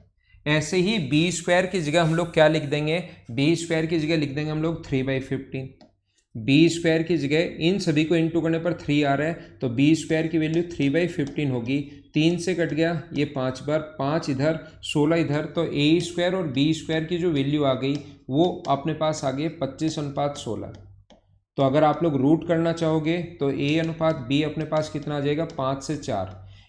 ऐसे ही b² की जगह हम लोग क्या लिख देंगे, b² की जगह लिख देंगे हम लोग 3/15। b² की जगह इन सभी को इंटू करने पर 3 आ रहा है, तो b² की वैल्यू 3/15 होगी। 3 से कट गया ये 5 बार, 5 इधर 16 इधर, तो a² और b² की जो वैल्यू आ गई वो अपने पास आ गई 25:16। तो अगर आप लोग रूट करना चाहोगे तो a/b अपने पास कितना आ जाएगा 5 से 4।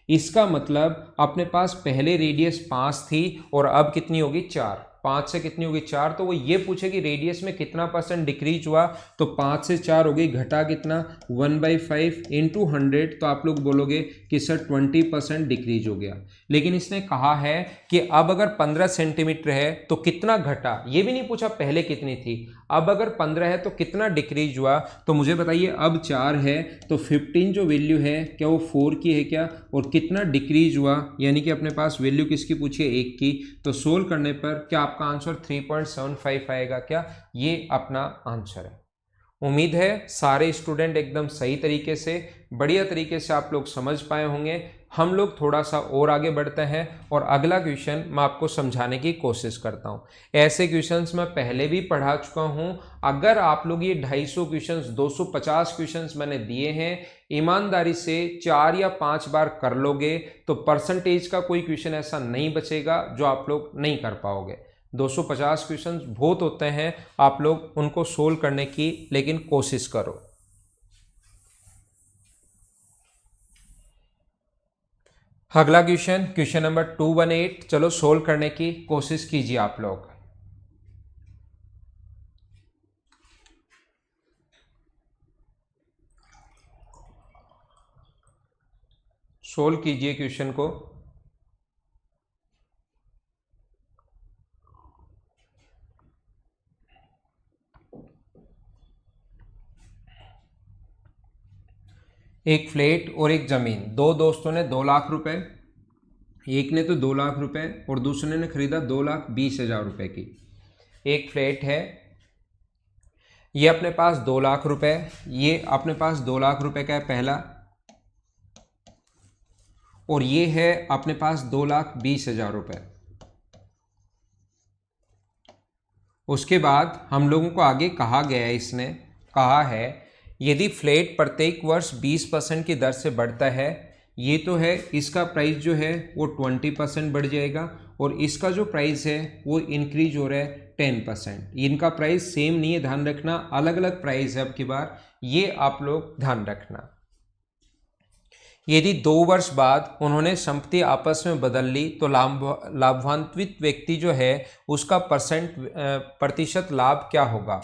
इसका मतलब अपने पास पहले रेडियस 5 थी और अब कितनी होगी 4। 5 से कितनी होगी 4, तो वो ये पूछे कि रेडियस में कितना % डिक्रीज हुआ, तो 5 से 4 हो गई, घटा कितना 1/5 इंटू 100, तो आप लोग बोलोगे कि सर 20% डिक्रीज हो गया। लेकिन इसने कहा है कि अब अगर 15 सेंटीमीटर है तो कितना घटा, ये भी नहीं पूछा पहले कितनी थी, अब अगर 15 है तो कितना डिक्रीज हुआ। तो मुझे बताइए अब 4 है तो 15 जो वैल्यू है क्या वो 4 की है क्या, और कितना डिक्रीज हुआ, यानी कि अपने पास वैल्यू किसकी पूछी है 1 की, तो सोल्व करने पर क्या आपका आंसर 3.75 आएगा क्या, ये अपना आंसर है। उम्मीद है सारे स्टूडेंट एकदम सही तरीके से बढ़िया तरीके से आप लोग समझ पाए होंगे। हम लोग थोड़ा सा और आगे बढ़ते हैं और अगला क्वेश्चन मैं आपको समझाने की कोशिश करता हूं। ऐसे क्वेश्चंस मैं पहले भी पढ़ा चुका हूं। अगर आप लोग ये 250 क्वेश्चंस 250 क्वेश्चंस मैंने दिए हैं, ईमानदारी से 4 या 5 बार कर लोगे तो परसेंटेज का कोई क्वेश्चन ऐसा नहीं बचेगा जो आप लोग नहीं कर पाओगे। 250 क्वेश्चंस बहुत होते हैं, आप लोग उनको सोल्व करने की लेकिन कोशिश करो। अगला क्वेश्चन, क्वेश्चन नंबर 218, चलो सोल्व करने की कोशिश कीजिए आप लोग। सोल्व कीजिए क्वेश्चन को। एक फ्लैट और एक जमीन, दो दोस्तों ने 2 लाख रुपए, एक ने तो 2 लाख रुपए और दूसरे ने खरीदा 2,20,000 रुपए की। एक फ्लैट है, ये अपने पास 2 लाख रुपए, ये अपने पास 2 लाख रुपए का है पहला, और ये है अपने पास 2,20,000 रुपए। उसके बाद हम लोगों को आगे कहा गया है, इसने कहा है यदि फ्लैट प्रत्येक वर्ष 20% की दर से बढ़ता है, ये तो है इसका प्राइस जो है वो 20% बढ़ जाएगा, और इसका जो प्राइस है वो इंक्रीज हो रहा है 10%। इनका प्राइस सेम नहीं है, ध्यान रखना, अलग अलग प्राइस है अब की बार, ये आप लोग ध्यान रखना। यदि 2 वर्ष बाद उन्होंने संपत्ति आपस में बदल ली तो लाभान्वित व्यक्ति जो है उसका प्रतिशत लाभ क्या होगा।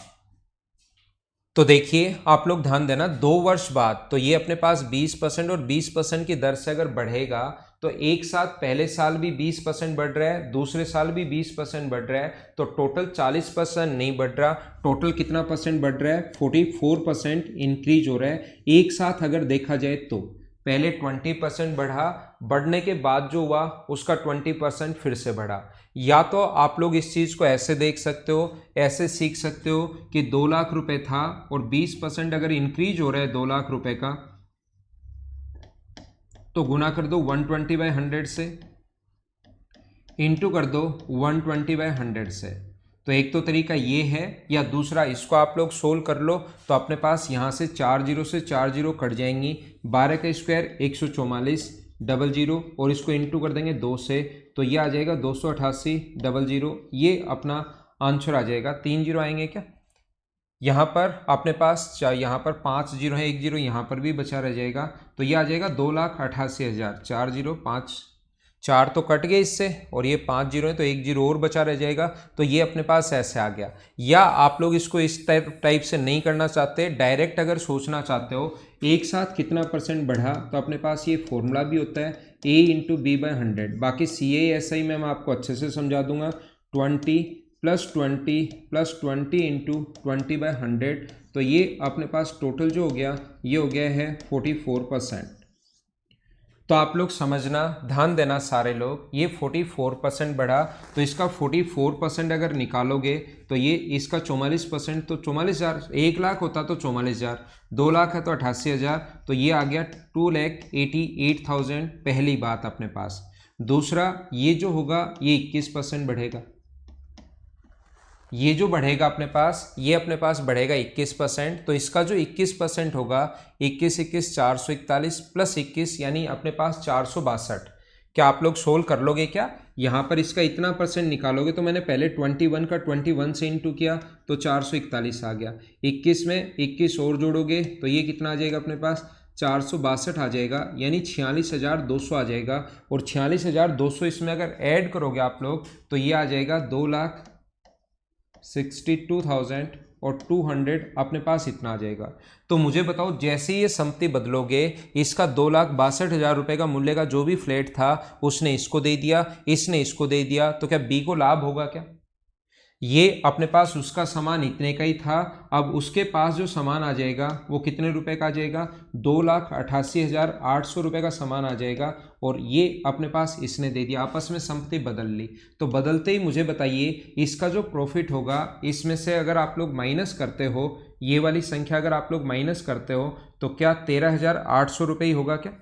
तो देखिए आप लोग ध्यान देना, 2 वर्ष बाद तो ये अपने पास 20% और 20% की दर से अगर बढ़ेगा तो एक साथ पहले साल भी 20% बढ़ रहा है, दूसरे साल भी 20% बढ़ रहा है, तो टोटल 40% नहीं बढ़ रहा, टोटल कितना परसेंट बढ़ रहा है 44% इंक्रीज हो रहा है। एक साथ अगर देखा जाए तो पहले 20% बढ़ा, बढ़ने के बाद जो हुआ उसका 20% फिर से बढ़ा। या तो आप लोग इस चीज़ को ऐसे देख सकते हो, ऐसे सीख सकते हो कि 2 लाख रुपए था और 20% अगर इंक्रीज हो रहा है 2 लाख रुपए का, तो गुना कर दो 120/100 से, इंटू कर दो 120/100 से। तो एक तो तरीका ये है, या दूसरा इसको आप लोग सोल्व कर लो तो अपने पास यहाँ से 4 जीरो से 4 जीरो कट जाएंगी, 12 का स्क्वायर 144 00, और इसको इंटू कर देंगे 2 से, तो ये आ जाएगा 288 00। ये अपना आंसर आ जाएगा। 3 जीरो आएंगे क्या यहाँ पर, अपने पास यहाँ पर 5 जीरो है, 1 जीरो यहाँ पर भी बचा रह जाएगा, तो ये आ जाएगा 2,88,000। 4 जीरो 5, 4 तो कट गए इससे, और ये 5 जीरो है तो 1 जीरो और बचा रह जाएगा, तो ये अपने पास ऐसे आ गया। या आप लोग इसको इस टाइप से नहीं करना चाहते, डायरेक्ट अगर सोचना चाहते हो एक साथ कितना परसेंट बढ़ा, तो अपने पास ये फॉर्मूला भी होता है A × B/100। बाकी CA/SI में मैं आपको अच्छे से समझा दूंगा। 20 + 20 + 20 × 20/100, तो ये अपने पास टोटल जो हो गया ये हो गया है 44%। तो आप लोग समझना, ध्यान देना सारे लोग, ये 44% बढ़ा, तो इसका 44% अगर निकालोगे तो ये इसका 44%, तो 44,000, 1 लाख होता तो 44,000, 2 लाख है तो 88,000, तो ये आ गया 2,88,000 पहली बात अपने पास। दूसरा ये जो होगा ये 21% बढ़ेगा, ये जो बढ़ेगा अपने पास, ये अपने पास बढ़ेगा 21%, तो इसका जो 21% होगा 21 21 441 प्लस 21 यानी अपने पास 462। क्या आप लोग सोल्व कर लोगे क्या? यहाँ पर इसका इतना परसेंट निकालोगे, तो मैंने पहले 21 का 21 से इंटू किया तो 441 आ गया। 21 में 21 और जोड़ोगे तो ये कितना आ जाएगा अपने पास 462 आ जाएगा, यानी 46,200 आ जाएगा। और 46,200 इसमें अगर ऐड करोगे आप लोग तो ये आ जाएगा 2,62,000 और 200 अपने पास इतना आ जाएगा। तो मुझे बताओ, जैसे ये संपत्ति बदलोगे, इसका 2,62,000 रुपये का मूल्य का जो भी फ्लैट था उसने इसको दे दिया, इसने इसको दे दिया, तो क्या बी को लाभ होगा क्या? ये अपने पास उसका सामान इतने का ही था, अब उसके पास जो सामान आ जाएगा वो कितने रुपए का आ जाएगा? 2,88,800 रुपये का सामान आ जाएगा, और ये अपने पास इसने दे दिया, आपस में संपत्ति बदल ली। तो बदलते ही मुझे बताइए, इसका जो प्रॉफिट होगा इसमें से अगर आप लोग माइनस करते हो, ये वाली संख्या अगर आप लोग माइनस करते हो, तो क्या 13,800 रुपये ही होगा क्या?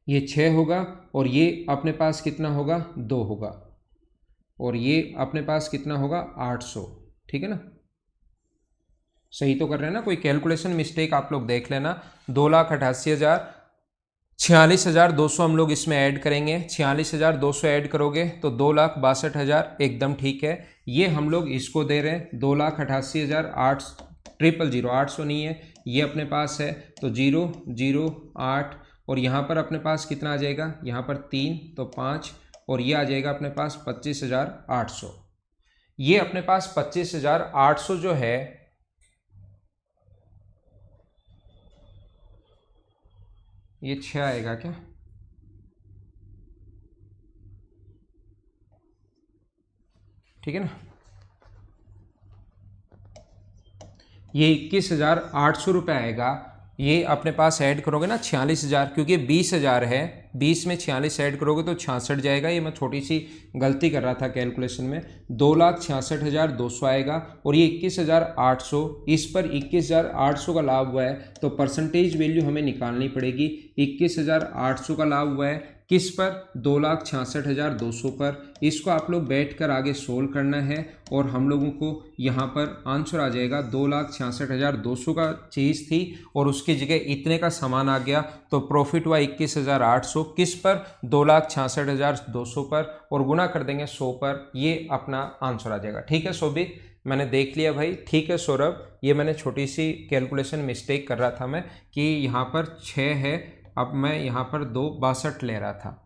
ये 6 होगा, और ये अपने पास कितना होगा? 2 होगा, और ये अपने पास कितना होगा? 800। ठीक है ना? सही तो कर रहे हैं ना? कोई कैलकुलेशन मिस्टेक आप लोग देख लेना। 2,88,000, 46,200 हम लोग इसमें ऐड करेंगे, 46,200 ऐड करोगे तो 2,62,000 एकदम ठीक है। ये हम लोग इसको दे रहे हैं 2,88,800, 800 नहीं है, ये अपने पास है, तो 0,0,8, और यहाँ पर अपने पास कितना आ जाएगा? यहाँ पर 3 तो 5, और ये आ जाएगा अपने पास 25,800। ये अपने पास 25,800 जो है, ये 6 आएगा क्या? ठीक है ना? ये 21,800 रुपये आएगा। ये अपने पास ऐड करोगे ना 46,000, क्योंकि 20,000 है, 20 में 46 ऐड करोगे तो 66 जाएगा। ये मैं छोटी सी गलती कर रहा था कैलकुलेशन में। 2,66,200 आएगा, और ये 21,800, इस पर 21,800 का लाभ हुआ है, तो परसेंटेज वैल्यू हमें निकालनी पड़ेगी। 21,800 का लाभ हुआ है किस पर? 2,66,200 पर। इसको आप लोग बैठकर आगे सोल्व करना है, और हम लोगों को यहाँ पर आंसर आ जाएगा 2,66,200 का चीज़ थी, और उसकी जगह इतने का सामान आ गया, तो प्रॉफिट हुआ 21,800 किस पर? 2,66,200 पर, और गुना कर देंगे 100 पर, ये अपना आंसर आ जाएगा। ठीक है शोभित, मैंने देख लिया भाई। ठीक है सौरभ, ये मैंने छोटी सी कैलकुलेशन मिस्टेक कर रहा था मैं, कि यहाँ पर 6 है, अब मैं यहाँ पर 2,62 ले रहा था।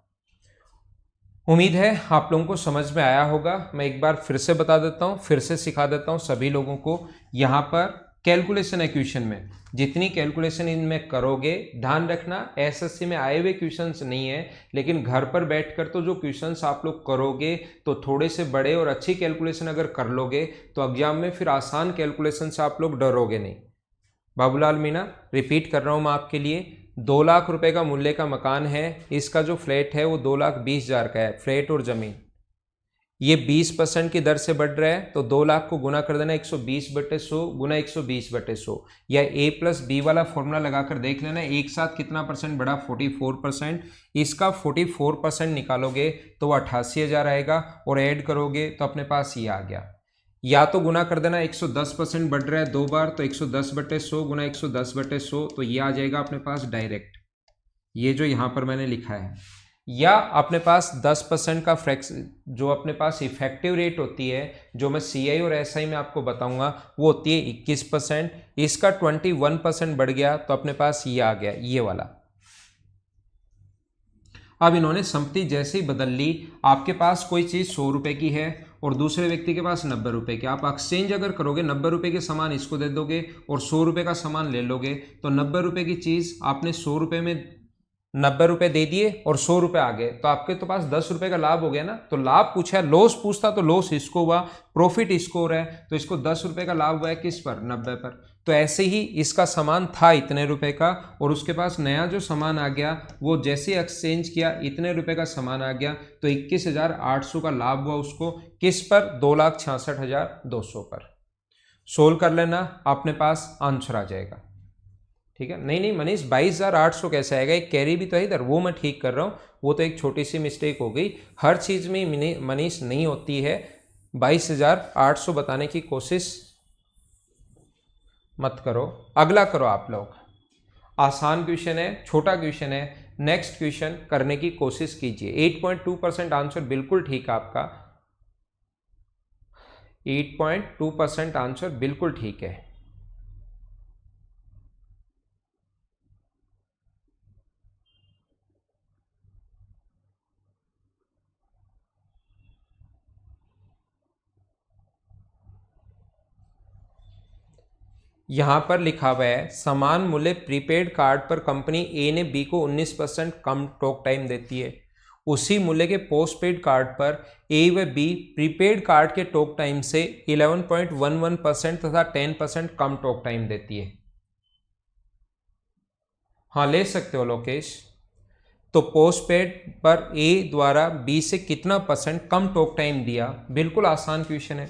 उम्मीद है आप लोगों को समझ में आया होगा। मैं एक बार फिर से बता देता हूँ, फिर से सिखा देता हूँ सभी लोगों को। यहाँ पर कैलकुलेशन है क्वेश्चन में, जितनी कैलकुलेशन इनमें करोगे, ध्यान रखना एसएससी में आए हुए क्वेश्चंस नहीं है, लेकिन घर पर बैठकर तो जो क्वेश्चंस आप लोग करोगे, तो थोड़े से बड़े और अच्छी कैलकुलेशन अगर कर लोगे तो एग्जाम में फिर आसान कैलकुलेशन से आप लोग डरोगे नहीं। बाबूलाल मीणा, रिपीट कर रहा हूँ मैं आपके लिए, 2 लाख रुपए का मूल्य का मकान है, इसका जो फ्लैट है वो 2,20,000 का है, फ्लैट और जमीन। ये 20% की दर से बढ़ रहा है, तो 2 लाख को गुना कर देना 120/100 गुना 120/100, या A+B वाला फॉर्मूला लगाकर देख लेना, एक साथ कितना परसेंट बढ़ा? 44%। इसका 44% निकालोगे तो 88,000 आएगा, और ऐड करोगे तो अपने पास ये आ गया। या तो गुना कर देना, 110% बढ़ रहा है 2 बार, तो 110/100 गुना 110/100, तो ये आ जाएगा अपने पास डायरेक्ट, ये जो यहाँ पर मैंने लिखा है। या अपने पास 10% का फ्रैक्स जो अपने पास इफेक्टिव रेट होती है, जो मैं CI और SI में आपको बताऊंगा, वो होती है 21%। इसका 21% बढ़ गया तो अपने पास ये आ गया, ये वाला। अब इन्होंने संपत्ति जैसे ही बदल ली, आपके पास कोई चीज़ 100 रुपये की है और दूसरे व्यक्ति के पास 90 रुपये की, आप एक्सचेंज अगर करोगे, 90 रुपये के सामान इसको दे दोगे और 100 रुपये का सामान ले लोगे, तो 90 रुपये की चीज़ आपने 100 रुपये में 90 रुपये दे दिए और 100 रुपये आ गए, तो आपके तो पास 10 रुपये का लाभ हो गया ना। तो लाभ पूछा है, लॉस पूछता तो लॉस इसको हुआ, प्रॉफिट इसको हो रहा है, तो इसको 10 रुपये का लाभ हुआ है किस पर? 90 पर। तो ऐसे ही इसका सामान था इतने रुपए का, और उसके पास नया जो सामान आ गया वो जैसे एक्सचेंज किया, इतने रुपए का सामान आ गया, तो 21,800 का लाभ हुआ उसको किस पर? 2,66,200 पर। सोल्व कर लेना, अपने पास आंसर आ जाएगा। ठीक है? नहीं नहीं मनीष, 22,800 कैसे आएगा? एक कैरी भी तो है इधर, वो मैं ठीक कर रहा हूँ, वो तो एक छोटी सी मिस्टेक हो गई। हर चीज़ में मनीष नहीं होती है। 22,800 बताने की कोशिश मत करो, अगला करो आप लोग। आसान क्वेश्चन है, छोटा क्वेश्चन है, नेक्स्ट क्वेश्चन करने की कोशिश कीजिए। 8.2% आंसर बिल्कुल ठीक है आपका, 8.2% आंसर बिल्कुल ठीक है। यहाँ पर लिखा हुआ है समान मूल्य प्रीपेड कार्ड पर कंपनी ए ने बी को 19% कम टॉक टाइम देती है। उसी मूल्य के पोस्टपेड कार्ड पर ए व बी प्रीपेड कार्ड के टॉक टाइम से 11.11% तथा 10% कम टॉक टाइम देती है। हाँ, ले सकते हो लोकेश। तो पोस्टपेड पर ए द्वारा बी से कितना परसेंट कम टॉक टाइम दिया? बिल्कुल आसान क्वेश्चन है,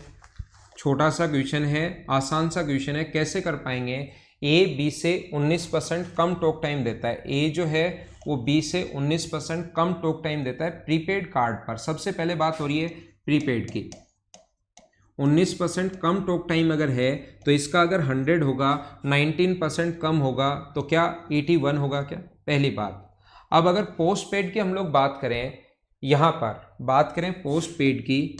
छोटा सा क्वेश्चन है, आसान सा क्वेश्चन है। कैसे कर पाएंगे? ए बी से 19% कम टॉक टाइम देता है। ए जो है वो बी से 19% कम टॉक टाइम देता है प्रीपेड कार्ड पर। सबसे पहले बात हो रही है प्रीपेड की। 19% कम टॉक टाइम अगर है तो इसका अगर 100 होगा, 19% कम होगा तो क्या 81 होगा क्या? पहली बात। अब अगर पोस्टपेड की हम लोग बात करें, यहां पर बात करें पोस्टपेड की,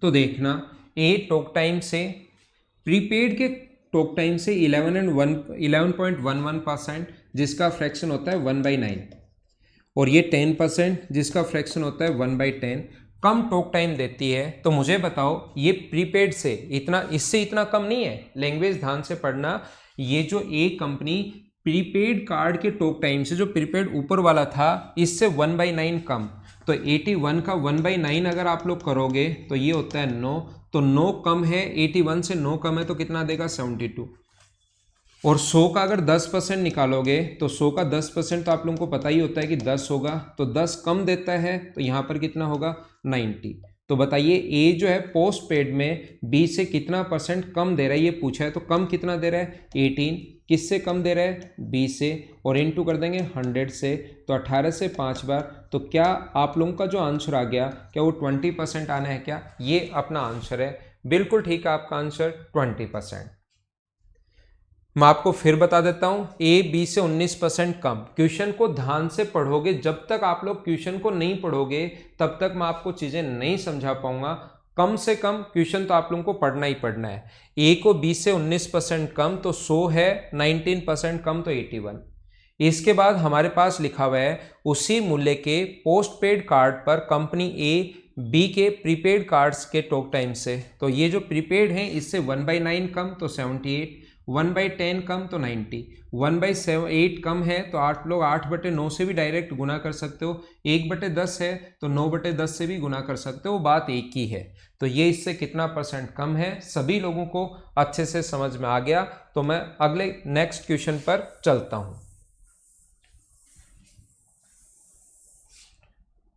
तो देखना ए टॉक टाइम से प्रीपेड के टॉक टाइम से 11.11% जिसका फ्रैक्शन होता है 1/9, और ये 10% जिसका फ्रैक्शन होता है 1/10 कम टॉक टाइम देती है। तो मुझे बताओ ये प्रीपेड से इतना, इससे इतना कम नहीं है। लैंग्वेज ध्यान से पढ़ना। ये जो ए कंपनी प्रीपेड कार्ड के टॉक टाइम से, जो प्रीपेड ऊपर वाला था, इससे 1/9 कम, तो 81 का 1/9 अगर आप लोग करोगे तो ये होता है 9। तो 9 कम है, 81 से 9 कम है तो कितना देगा? 72। और 100 का अगर 10% निकालोगे तो 100 का 10% तो आप लोगों को पता ही होता है कि 10 होगा, तो 10 कम देता है तो यहाँ पर कितना होगा? 90। तो बताइए ए जो है पोस्ट पेड में बी से कितना परसेंट कम दे रहा है, ये पूछा है। तो कम कितना दे रहा है? 18। किससे कम दे रहा है? बी से, और इनटू कर देंगे 100 से, तो 18 से 5 बार। तो क्या आप लोगों का जो आंसर आ गया, क्या वो 20% आना है क्या? ये अपना आंसर है। बिल्कुल ठीक है आपका आंसर 20%। मैं आपको फिर बता देता हूं, ए बी से 19% कम। क्वेश्चन को ध्यान से पढ़ोगे, जब तक आप लोग क्वेश्चन को नहीं पढ़ोगे तब तक मैं आपको चीजें नहीं समझा पाऊंगा। कम से कम क्वेश्चन तो आप लोगों को पढ़ना ही पढ़ना है। ए को बी से 19% कम तो 100 है, 19% कम तो 81। इसके बाद हमारे पास लिखा हुआ है उसी मूल्य के पोस्टपेड कार्ड पर कंपनी ए बी के प्रीपेड कार्ड्स के टॉक टाइम से, तो ये जो प्रीपेड हैं इससे 1/9 कम तो 78, 1/10 कम तो 90, 1/8 कम है तो आप लोग 8/9 से भी डायरेक्ट गुना कर सकते हो, 1/10 है तो 9/10 से भी गुना कर सकते हो, बात एक ही है। तो ये इससे कितना परसेंट कम है, सभी लोगों को अच्छे से समझ में आ गया। तो मैं अगले नेक्स्ट क्वेश्चन पर चलता हूं।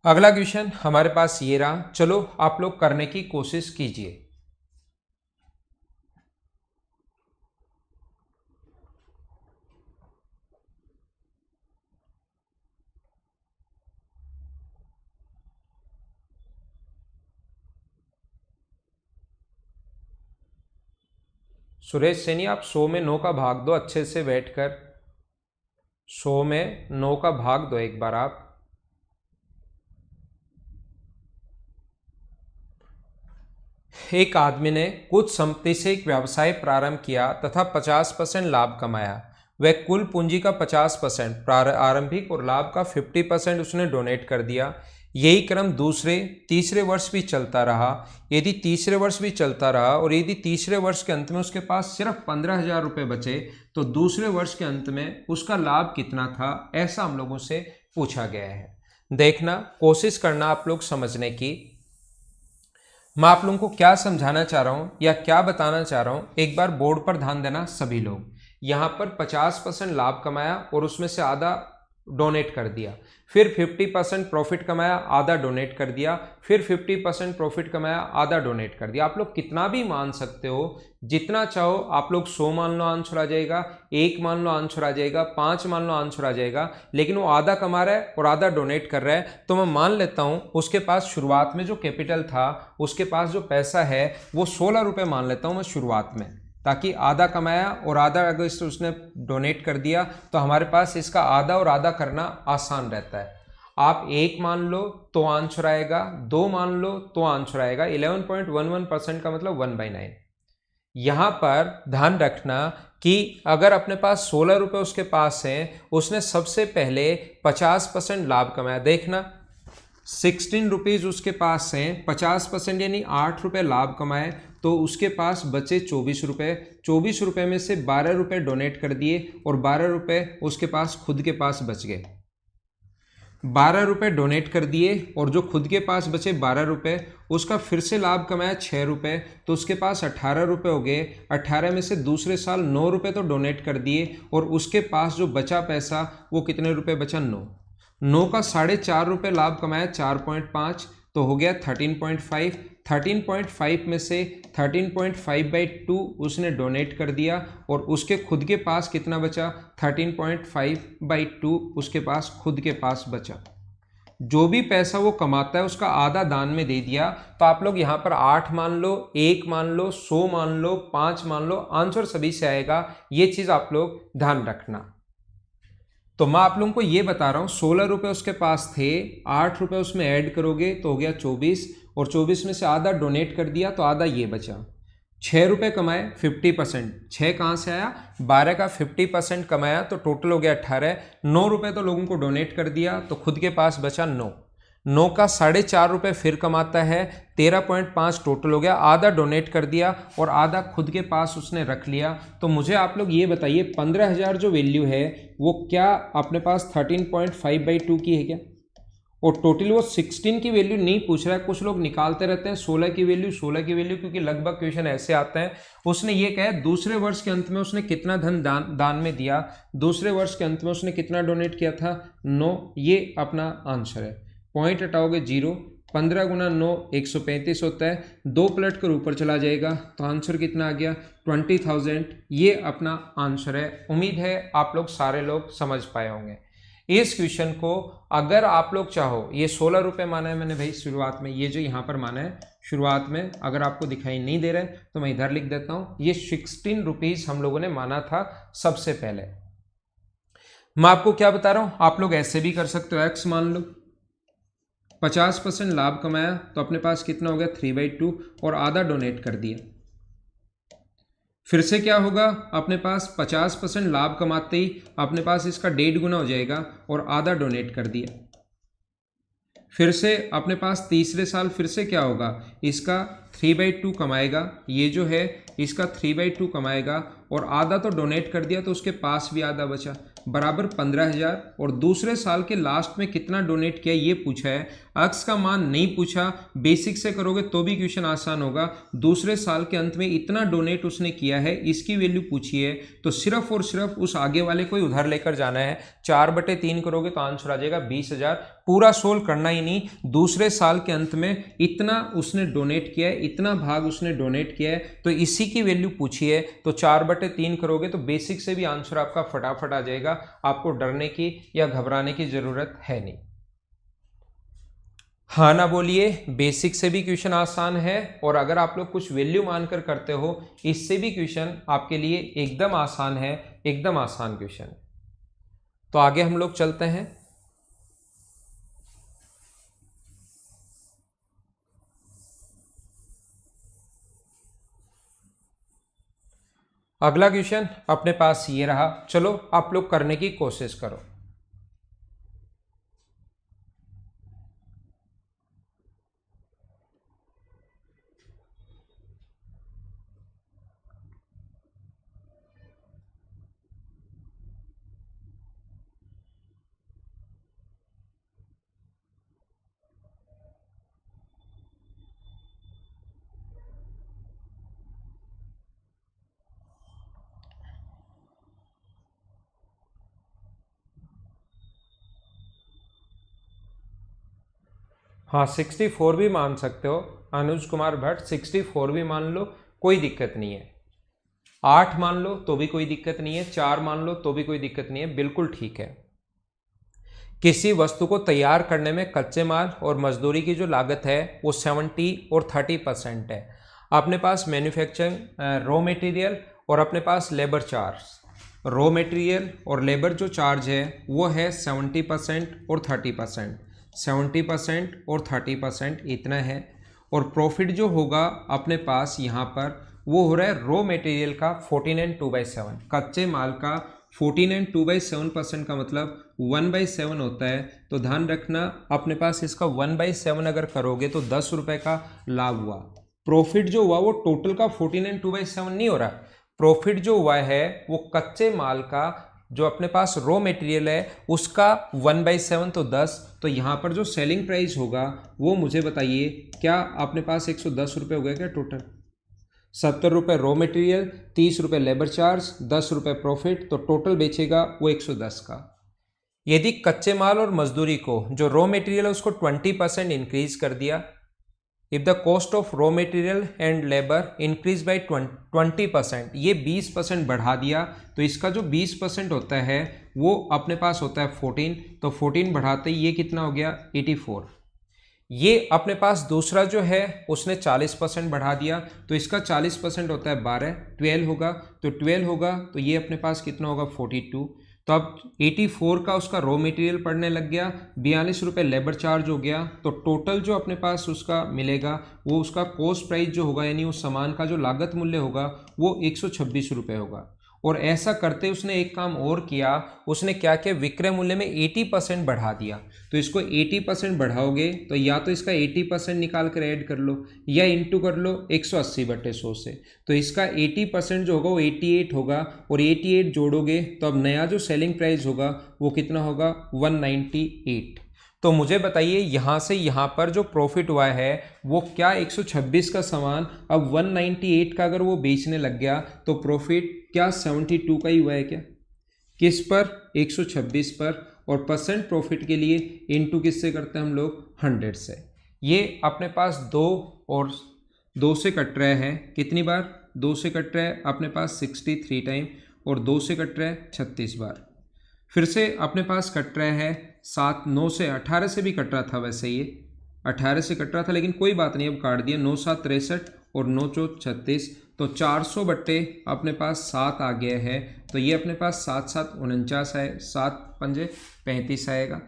अगला क्वेश्चन हमारे पास ये रहा, चलो आप लोग करने की कोशिश कीजिए। सुरेश सैनी, आप 100 में 9 का भाग दो अच्छे से बैठकर। 100 में 9 का भाग दो एक बार आप। एक आदमी ने कुछ संपत्ति से एक व्यवसाय प्रारंभ किया तथा 50% लाभ कमाया। वह कुल पूंजी का 50% आरंभिक और लाभ का 50% उसने डोनेट कर दिया। यही क्रम दूसरे तीसरे वर्ष भी चलता रहा। यदि तीसरे वर्ष भी चलता रहा और यदि तीसरे वर्ष के अंत में उसके पास सिर्फ 15,000 रुपये बचे तो दूसरे वर्ष के अंत में उसका लाभ कितना था, ऐसा हम लोगों से पूछा गया है। देखना, कोशिश करना आप लोग समझने की। मैं आप लोगों को क्या समझाना चाह रहा हूं या क्या बताना चाह रहा हूं, एक बार बोर्ड पर ध्यान देना सभी लोग। यहां पर 50% लाभ कमाया और उसमें से आधा डोनेट कर दिया, फिर 50% प्रॉफिट कमाया, आधा डोनेट कर दिया, फिर 50% प्रॉफिट कमाया, आधा डोनेट कर दिया। आप लोग कितना भी मान सकते हो, जितना चाहो आप लोग। 100 मान लो आंसर आ जाएगा, 1 मान लो आंसर आ जाएगा, 5 मान लो आंसर आ जाएगा, लेकिन वो आधा कमा रहा है और आधा डोनेट कर रहा है। तो मैं मान लेता हूं उसके पास शुरुआत में जो कैपिटल था, उसके पास जो पैसा है वो 16 रुपये मान लेता हूं मैं शुरुआत में, ताकि आधा कमाया और आधा अगर उसने डोनेट कर दिया तो हमारे पास इसका आधा और आधा करना आसान रहता है। आप 1 मान लो तो आंसर आएगा, 2 मान लो तो आंसर आएगा। 11.11% का मतलब 1/9। यहां पर ध्यान रखना कि अगर अपने पास 16 रुपये उसके पास हैं, उसने सबसे पहले 50% लाभ कमाया। देखना, 16 रुपीज़ उसके पास हैं, 50% यानी 8 रुपये लाभ कमाए, तो उसके पास बचे 24 रुपये। 24 रुपये में से 12 रुपये डोनेट कर दिए और 12 रुपये उसके पास खुद के पास बच गए। 12 रुपये डोनेट कर दिए और जो खुद के पास बचे 12 रुपये, उसका फिर से लाभ कमाया 6 रुपये, तो उसके पास 18 रुपये हो गए। 18 में से दूसरे साल 9 रुपये तो डोनेट कर दिए और उसके पास जो बचा पैसा वो कितने रुपये बचा? 9 का 4.5 रुपये लाभ कमाया 4.5, तो हो गया 13.5। 13.5 में से 13.5/2 उसने डोनेट कर दिया और उसके खुद के पास कितना बचा? 13.5/2 उसके पास खुद के पास बचा। जो भी पैसा वो कमाता है उसका आधा दान में दे दिया। तो आप लोग यहाँ पर 8 मान लो, 1 मान लो, 100 मान लो, 5 मान लो, आंसर सभी से आएगा। ये चीज़ आप लोग ध्यान रखना। तो मैं आप लोगों को ये बता रहा हूँ, 16 रुपये उसके पास थे, 8 रुपये उसमें ऐड करोगे तो हो गया 24, और 24 में से आधा डोनेट कर दिया तो आधा ये बचा। 6 रुपये कमाए 50%, 6 कहाँ से आया? 12 का 50% कमाया तो टोटल हो गया 18। 9 रुपये तो लोगों को डोनेट कर दिया तो खुद के पास बचा 9। 9 का 4.5 रुपये फिर कमाता है, 13.5 टोटल हो गया। आधा डोनेट कर दिया और आधा खुद के पास उसने रख लिया। तो मुझे आप लोग ये बताइए 15,000 जो वैल्यू है वो क्या अपने पास 13.5/2 की है क्या? और टोटल वो 16 की वैल्यू नहीं पूछ रहा है। कुछ लोग निकालते रहते हैं 16 की वैल्यू, 16 की वैल्यू, क्योंकि लगभग क्वेश्चन ऐसे आते हैं। उसने ये कहा दूसरे वर्ष के अंत में उसने कितना धन दान में दिया, दूसरे वर्ष के अंत में उसने कितना डोनेट किया था? 9। ये अपना आंसर है। पॉइंट हटाओगे 0। 15 गुना 9 135 होता है। 2 पलट कर ऊपर चला जाएगा तो आंसर कितना आ गया? 20,000। ये अपना आंसर है। उम्मीद है आप लोग सारे लोग समझ पाए होंगे इस क्वेश्चन को। अगर आप लोग चाहो, ये 16 रुपये माना है मैंने भाई शुरुआत में, ये जो यहाँ पर माना है शुरुआत में, अगर आपको दिखाई नहीं दे रहा है तो मैं इधर लिख देता हूँ। ये 16 रुपीज़ हम लोगों ने माना था सबसे पहले। मैं आपको क्या बता रहा हूँ, आप लोग ऐसे भी कर सकते हो। एक्स मान लो, 50% लाभ कमाया तो अपने पास कितना हो गया? 3/2 और आधा डोनेट कर दिया। फिर से क्या होगा? अपने पास 50% लाभ कमाते ही अपने पास इसका 1.5 गुना हो जाएगा और आधा डोनेट कर दिया। फिर से अपने पास तीसरे साल फिर से क्या होगा? इसका 3/2 कमाएगा, ये जो है इसका 3/2 कमाएगा और आधा तो डोनेट कर दिया तो उसके पास भी आधा बचा, बराबर 15,000। और दूसरे साल के लास्ट में कितना डोनेट किया ये पूछा है। अक्स का मान नहीं पूछा, बेसिक से करोगे तो भी क्वेश्चन आसान होगा। दूसरे साल के अंत में इतना डोनेट उसने किया है, इसकी वैल्यू पूछी है, तो सिर्फ और सिर्फ उस आगे वाले को ही उधार लेकर जाना है। 4/3 करोगे तो आंसर आ जाएगा 20,000। पूरा सोल्व करना ही नहीं, दूसरे साल के अंत में इतना उसने डोनेट किया है, इतना भाग उसने डोनेट किया है, तो इसी की वैल्यू पूछी है। तो 4/3 करोगे तो बेसिक से भी आंसर आपका फटाफट आ जाएगा। आपको डरने की या घबराने की जरूरत है नहीं। हाँ ना बोलिए, बेसिक से भी क्वेश्चन आसान है और अगर आप लोग कुछ वैल्यू मानकर करते हो इससे भी क्वेश्चन आपके लिए एकदम आसान है, एकदम आसान क्वेश्चन। तो आगे हम लोग चलते हैं। अगला क्वेश्चन अपने पास ये रहा, चलो आप लोग करने की कोशिश करो। हाँ 64 भी मान सकते हो, अनुज कुमार भट्ट 64 भी मान लो, कोई दिक्कत नहीं है। 8 मान लो तो भी कोई दिक्कत नहीं है, 4 मान लो तो भी कोई दिक्कत नहीं है, बिल्कुल ठीक है। किसी वस्तु को तैयार करने में कच्चे माल और मजदूरी की जो लागत है वो 70 और 30% है। अपने पास मैन्युफैक्चरिंग रॉ मटेरियल और अपने पास लेबर चार्ज। रॉ मटेरियल और लेबर जो चार्ज है वो है 70% और 30%। 70% और 30% इतना है। और प्रॉफिट जो होगा अपने पास यहाँ पर वो हो रहा है रॉ मटेरियल का 14 and 2/7, कच्चे माल का 14 and 2/7% का मतलब 1/7 होता है। तो ध्यान रखना अपने पास इसका 1/7 अगर करोगे तो 10 रुपये का लाभ हुआ। प्रॉफिट जो हुआ वो टोटल का 14 एंड 2/7 नहीं हो रहा। प्रॉफिट जो हुआ है वो कच्चे माल का जो अपने पास रॉ मटेरियल है उसका 1/7 तो 10। तो यहाँ पर जो सेलिंग प्राइस होगा वो मुझे बताइए, क्या अपने पास 110 रुपये हो गया क्या टोटल? 70 रुपये रॉ मटेरियल, 30 रुपये लेबर चार्ज, 10 रुपये प्रॉफिट, तो टोटल बेचेगा वो 110 का। यदि कच्चे माल और मजदूरी को जो रॉ मटेरियल है उसको 20% इंक्रीज कर दिया, if the cost of raw material and labour increase by 20%, ये 20% बढ़ा दिया, तो इसका जो 20% होता है वो अपने पास होता है 14, तो 14 बढ़ाते ही ये कितना हो गया 84। ये अपने पास दूसरा जो है उसने 40% बढ़ा दिया, तो इसका 40% होता है 12, 12 होगा, तो 12 होगा तो ये अपने पास कितना होगा 42। तो अब 84 का उसका रॉ मटेरियल पड़ने लग गया, 42 रुपये लेबर चार्ज हो गया, तो टोटल जो अपने पास उसका मिलेगा वो उसका कॉस्ट प्राइस जो होगा यानी उस सामान का जो लागत मूल्य होगा वो 126 रुपये होगा। और ऐसा करते उसने एक काम और किया, उसने क्या किया, विक्रय मूल्य में 80% बढ़ा दिया। तो इसको 80% बढ़ाओगे तो या तो इसका 80% निकाल कर ऐड कर लो या इंटू कर लो 180/100 से, तो इसका 80% जो होगा वो 88 होगा, और 88 जोड़ोगे तो अब नया जो सेलिंग प्राइस होगा वो कितना होगा 198। तो मुझे बताइए यहाँ से यहाँ पर जो प्रॉफिट हुआ है वो क्या 126 का सामान अब 198 का अगर वो बेचने लग गया तो प्रॉफिट क्या 72 का ही हुआ है क्या? किस पर? 126 पर। और परसेंट प्रॉफिट के लिए इनटू किससे करते हैं हम लोग 100 से। ये अपने पास 2 और 2 से कट रहा है, कितनी बार 2 से कट रहा है अपने पास 63 टाइम, और 2 से कट रहा है 36 बार। फिर से अपने पास कट रहा है 7, 9 से 18 से भी कट रहा था, वैसे ये 18 से कट रहा था लेकिन कोई बात नहीं, अब काट दिया। 9 7 63 और 9 4 36, तो 400 बट्टे अपने पास 7 आ गया है, तो ये अपने पास 7 7 49 है, 7 पंजे 35 आएगा।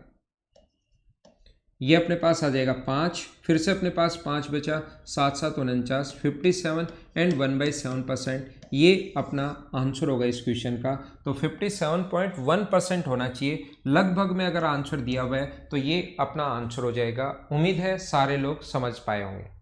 ये अपने पास आ जाएगा 5, फिर से अपने पास 5 बचा, 7 7 49, 57 एंड 1/7%। ये अपना आंसर होगा इस क्वेश्चन का। तो 57.1% होना चाहिए लगभग में, अगर आंसर दिया हुआ है तो ये अपना आंसर हो जाएगा। उम्मीद है सारे लोग समझ पाए होंगे।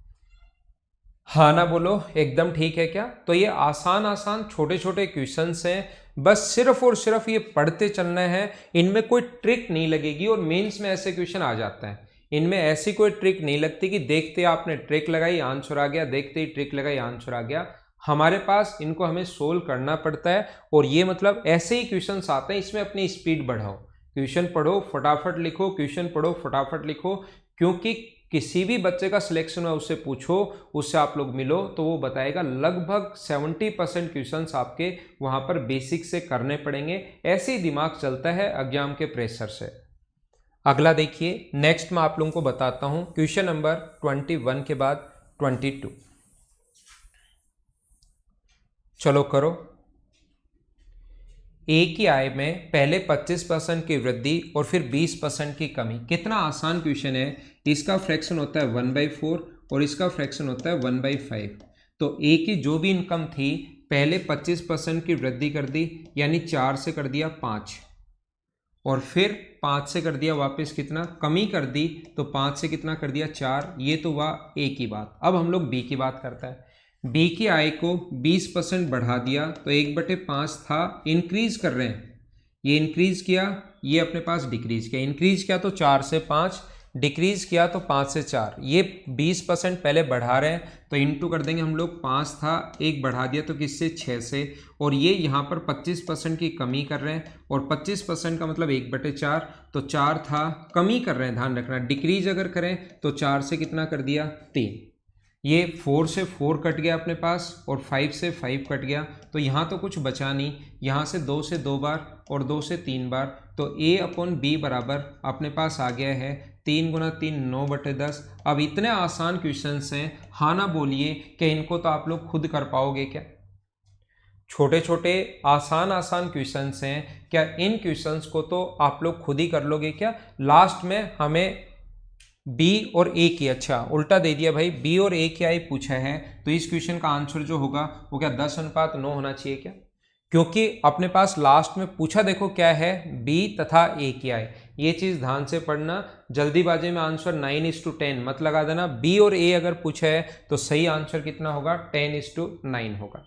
हाँ ना बोलो, एकदम ठीक है क्या? तो ये आसान आसान छोटे छोटे क्वेश्चंस हैं, बस सिर्फ और सिर्फ ये पढ़ते चलना है, इनमें कोई ट्रिक नहीं लगेगी। और मेंस में ऐसे क्वेश्चन आ जाते हैं, इनमें ऐसी कोई ट्रिक नहीं लगती कि देखते आपने ट्रिक लगाई आंसर आ गया, देखते ही ट्रिक लगाई आंसर आ गया। हमारे पास इनको हमें सोल्व करना पड़ता है, और ये मतलब ऐसे ही क्वेश्चंस आते हैं, इसमें अपनी स्पीड बढ़ाओ, क्वेश्चन पढ़ो फटाफट लिखो, क्वेश्चन पढ़ो फटाफट लिखो, क्योंकि किसी भी बच्चे का सिलेक्शन हुआ उससे पूछो, उससे आप लोग मिलो तो वो बताएगा लगभग 70% क्वेश्चंस आपके वहाँ पर बेसिक से करने पड़ेंगे। ऐसे ही दिमाग चलता है एग्जाम के प्रेशर से। अगला देखिए, नेक्स्ट मैं आप लोगों को बताता हूँ क्वेश्चन नंबर 21 के बाद 22। चलो करो। ए की आय में पहले 25% की वृद्धि और फिर 20% की कमी। कितना आसान क्वेश्चन है। इसका फ्रैक्शन होता है 1/4 और इसका फ्रैक्शन होता है 1/5। तो ए की जो भी इनकम थी पहले 25% की वृद्धि कर दी, यानी 4 से कर दिया 5, और फिर 5 से कर दिया वापस कितना कमी कर दी, तो 5 से कितना कर दिया 4। ये तो हुआ ए की बात। अब हम लोग बी की बात करते हैं। बी की आय को 20% बढ़ा दिया, तो 1/5 था, इंक्रीज कर रहे हैं, ये इंक्रीज किया, ये अपने पास डिक्रीज किया। इंक्रीज किया तो 4 से 5, डिक्रीज किया तो 5 से 4। ये 20% पहले बढ़ा रहे हैं तो इंटू कर देंगे हम लोग, 5 था 1 बढ़ा दिया तो किससे 6 से, और ये यहाँ पर 25% की कमी कर रहे हैं, और 25% का मतलब 1/4, तो 4 था, कमी कर रहे हैं, ध्यान रखना। डिक्रीज अगर करें तो 4 से कितना कर दिया 3, ये 4 से 4 कट गया अपने पास, और 5 से 5 कट गया, तो यहाँ तो कुछ बचा नहीं। यहाँ से 2 से 2 बार और 2 से 3 बार, तो A/B बराबर अपने पास आ गया है 3 × 3 9/10। अब इतने आसान क्वेश्चंस हैं, हाँ ना बोलिए कि इनको तो आप लोग खुद कर पाओगे क्या? छोटे छोटे आसान आसान क्वेश्चंस हैं, क्या इन क्वेश्चंस को तो आप लोग खुद ही कर लोगे क्या? लास्ट में हमें बी और ए की, अच्छा उल्टा दे दिया भाई, बी और ए की आय पूछा है, तो इस क्वेश्चन का आंसर जो होगा वो क्या 10:9 होना चाहिए क्या? क्योंकि अपने पास लास्ट में पूछा देखो क्या है, बी तथा ए की आय, ये चीज़ ध्यान से पढ़ना, जल्दीबाजी में आंसर 9:10 मत लगा देना। बी और ए अगर पूछा है तो सही आंसर कितना होगा, 10:9 होगा।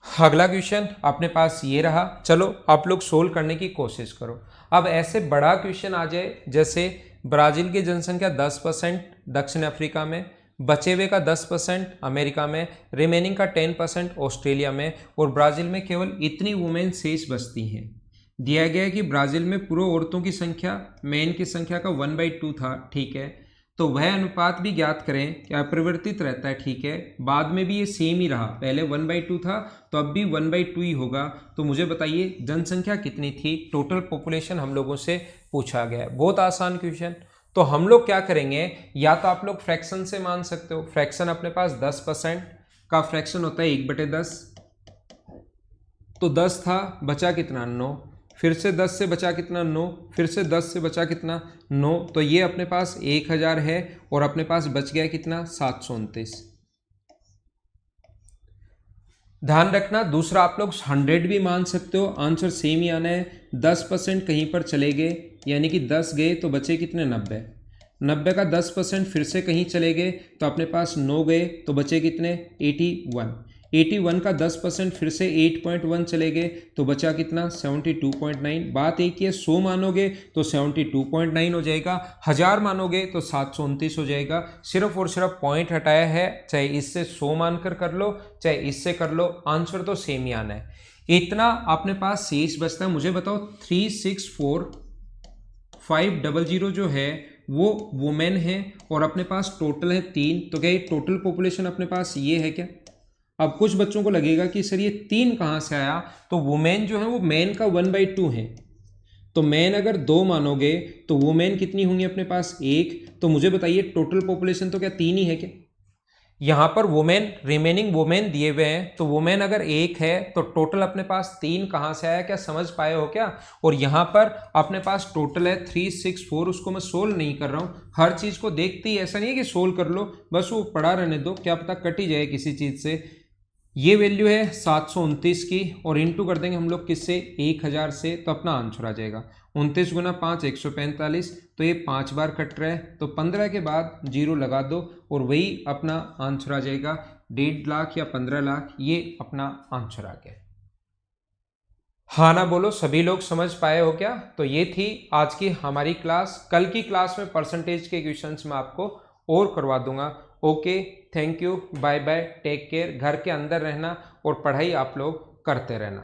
अगला क्वेश्चन अपने पास ये रहा, चलो आप लोग सोल्व करने की कोशिश करो। अब ऐसे बड़ा क्वेश्चन आ जाए जैसे ब्राज़ील की जनसंख्या 10% दक्षिण अफ्रीका में, बचे हुए का 10% अमेरिका में, रिमेनिंग का 10% ऑस्ट्रेलिया में, और ब्राज़ील में केवल इतनी वुमेन शेष बसती हैं। दिया गया है कि ब्राज़ील में पूरे औरतों की संख्या मैन की संख्या का 1/2 था, ठीक है, तो वह अनुपात भी ज्ञात करें कि अपरिवर्तित रहता है, ठीक है, बाद में भी ये सेम ही रहा, पहले 1/2 था तो अब भी 1/2 ही होगा। तो मुझे बताइए जनसंख्या कितनी थी, टोटल पॉपुलेशन हम लोगों से पूछा गया है। बहुत आसान क्वेश्चन। तो हम लोग क्या करेंगे, या तो आप लोग फ्रैक्शन से मान सकते हो, फ्रैक्शन अपने पास 10% का फ्रैक्शन होता है 1/10, तो 10 था, बचा कितना 9, फिर से 10 से बचा कितना 9, फिर से 10 से बचा कितना 9, तो ये अपने पास 1000 है और अपने पास बच गया कितना 729। ध्यान रखना दूसरा आप लोग 100 भी मान सकते हो, आंसर सेम ही आना है। 10% कहीं पर चले गए यानी कि 10 गए तो बचे कितने 90, 90 का 10% फिर से कहीं चले गए तो अपने पास 9 गए तो बचे कितने 81, 81 का 10% फिर से 8.1 चले गए तो बचा कितना 72.9। बात एक ही है, 100 मानोगे तो 72.9 हो जाएगा, 1000 मानोगे तो 729 हो जाएगा। सिर्फ और सिर्फ पॉइंट हटाया है, चाहे इससे 100 मानकर कर लो चाहे इससे कर लो, आंसर तो सेम ही आना है। इतना अपने पास शेष बचता है। मुझे बताओ 364500 जो है वो वुमेन है और अपने पास टोटल है 3, तो क्या ये टोटल पॉपुलेशन अपने पास ये है क्या? अब कुछ बच्चों को लगेगा कि सर ये 3 कहाँ से आया, तो वुमेन जो है वो मैन का 1/2 है, तो मैन अगर 2 मानोगे तो वुमेन कितनी होंगी अपने पास 1, तो मुझे बताइए टोटल पॉपुलेशन तो क्या 3 ही है क्या? यहाँ पर वुमेन रिमेनिंग वुमेन दिए हुए हैं, तो वुमेन अगर 1 है तो टोटल अपने पास 3 कहाँ से आया, क्या समझ पाए हो क्या? और यहाँ पर अपने पास टोटल है 364, उसको मैं सोल्व नहीं कर रहा हूँ, हर चीज़ को देखते ही ऐसा नहीं है कि सोल्व कर लो, बस वो पड़ा रहने दो, क्या पता कट ही जाए किसी चीज़ से। ये वैल्यू है 729 की और इंटू कर देंगे हम लोग किससे 1000 से, तो अपना आंसर आ जाएगा 29 गुना 5 145, तो ये 5 बार कट रहा है, तो 15 के बाद 0 लगा दो और वही अपना आंसर आ जाएगा 1.5 लाख या 15 लाख, ये अपना आंसर आ गया। हाँ ना बोलो, सभी लोग समझ पाए हो क्या? तो ये थी आज की हमारी क्लास। कल की क्लास में परसेंटेज के क्वेश्चंस मैं आपको और करवा दूंगा। Okay, thank you, bye bye, take care. घर के अंदर रहना और पढ़ाई आप लोग करते रहना।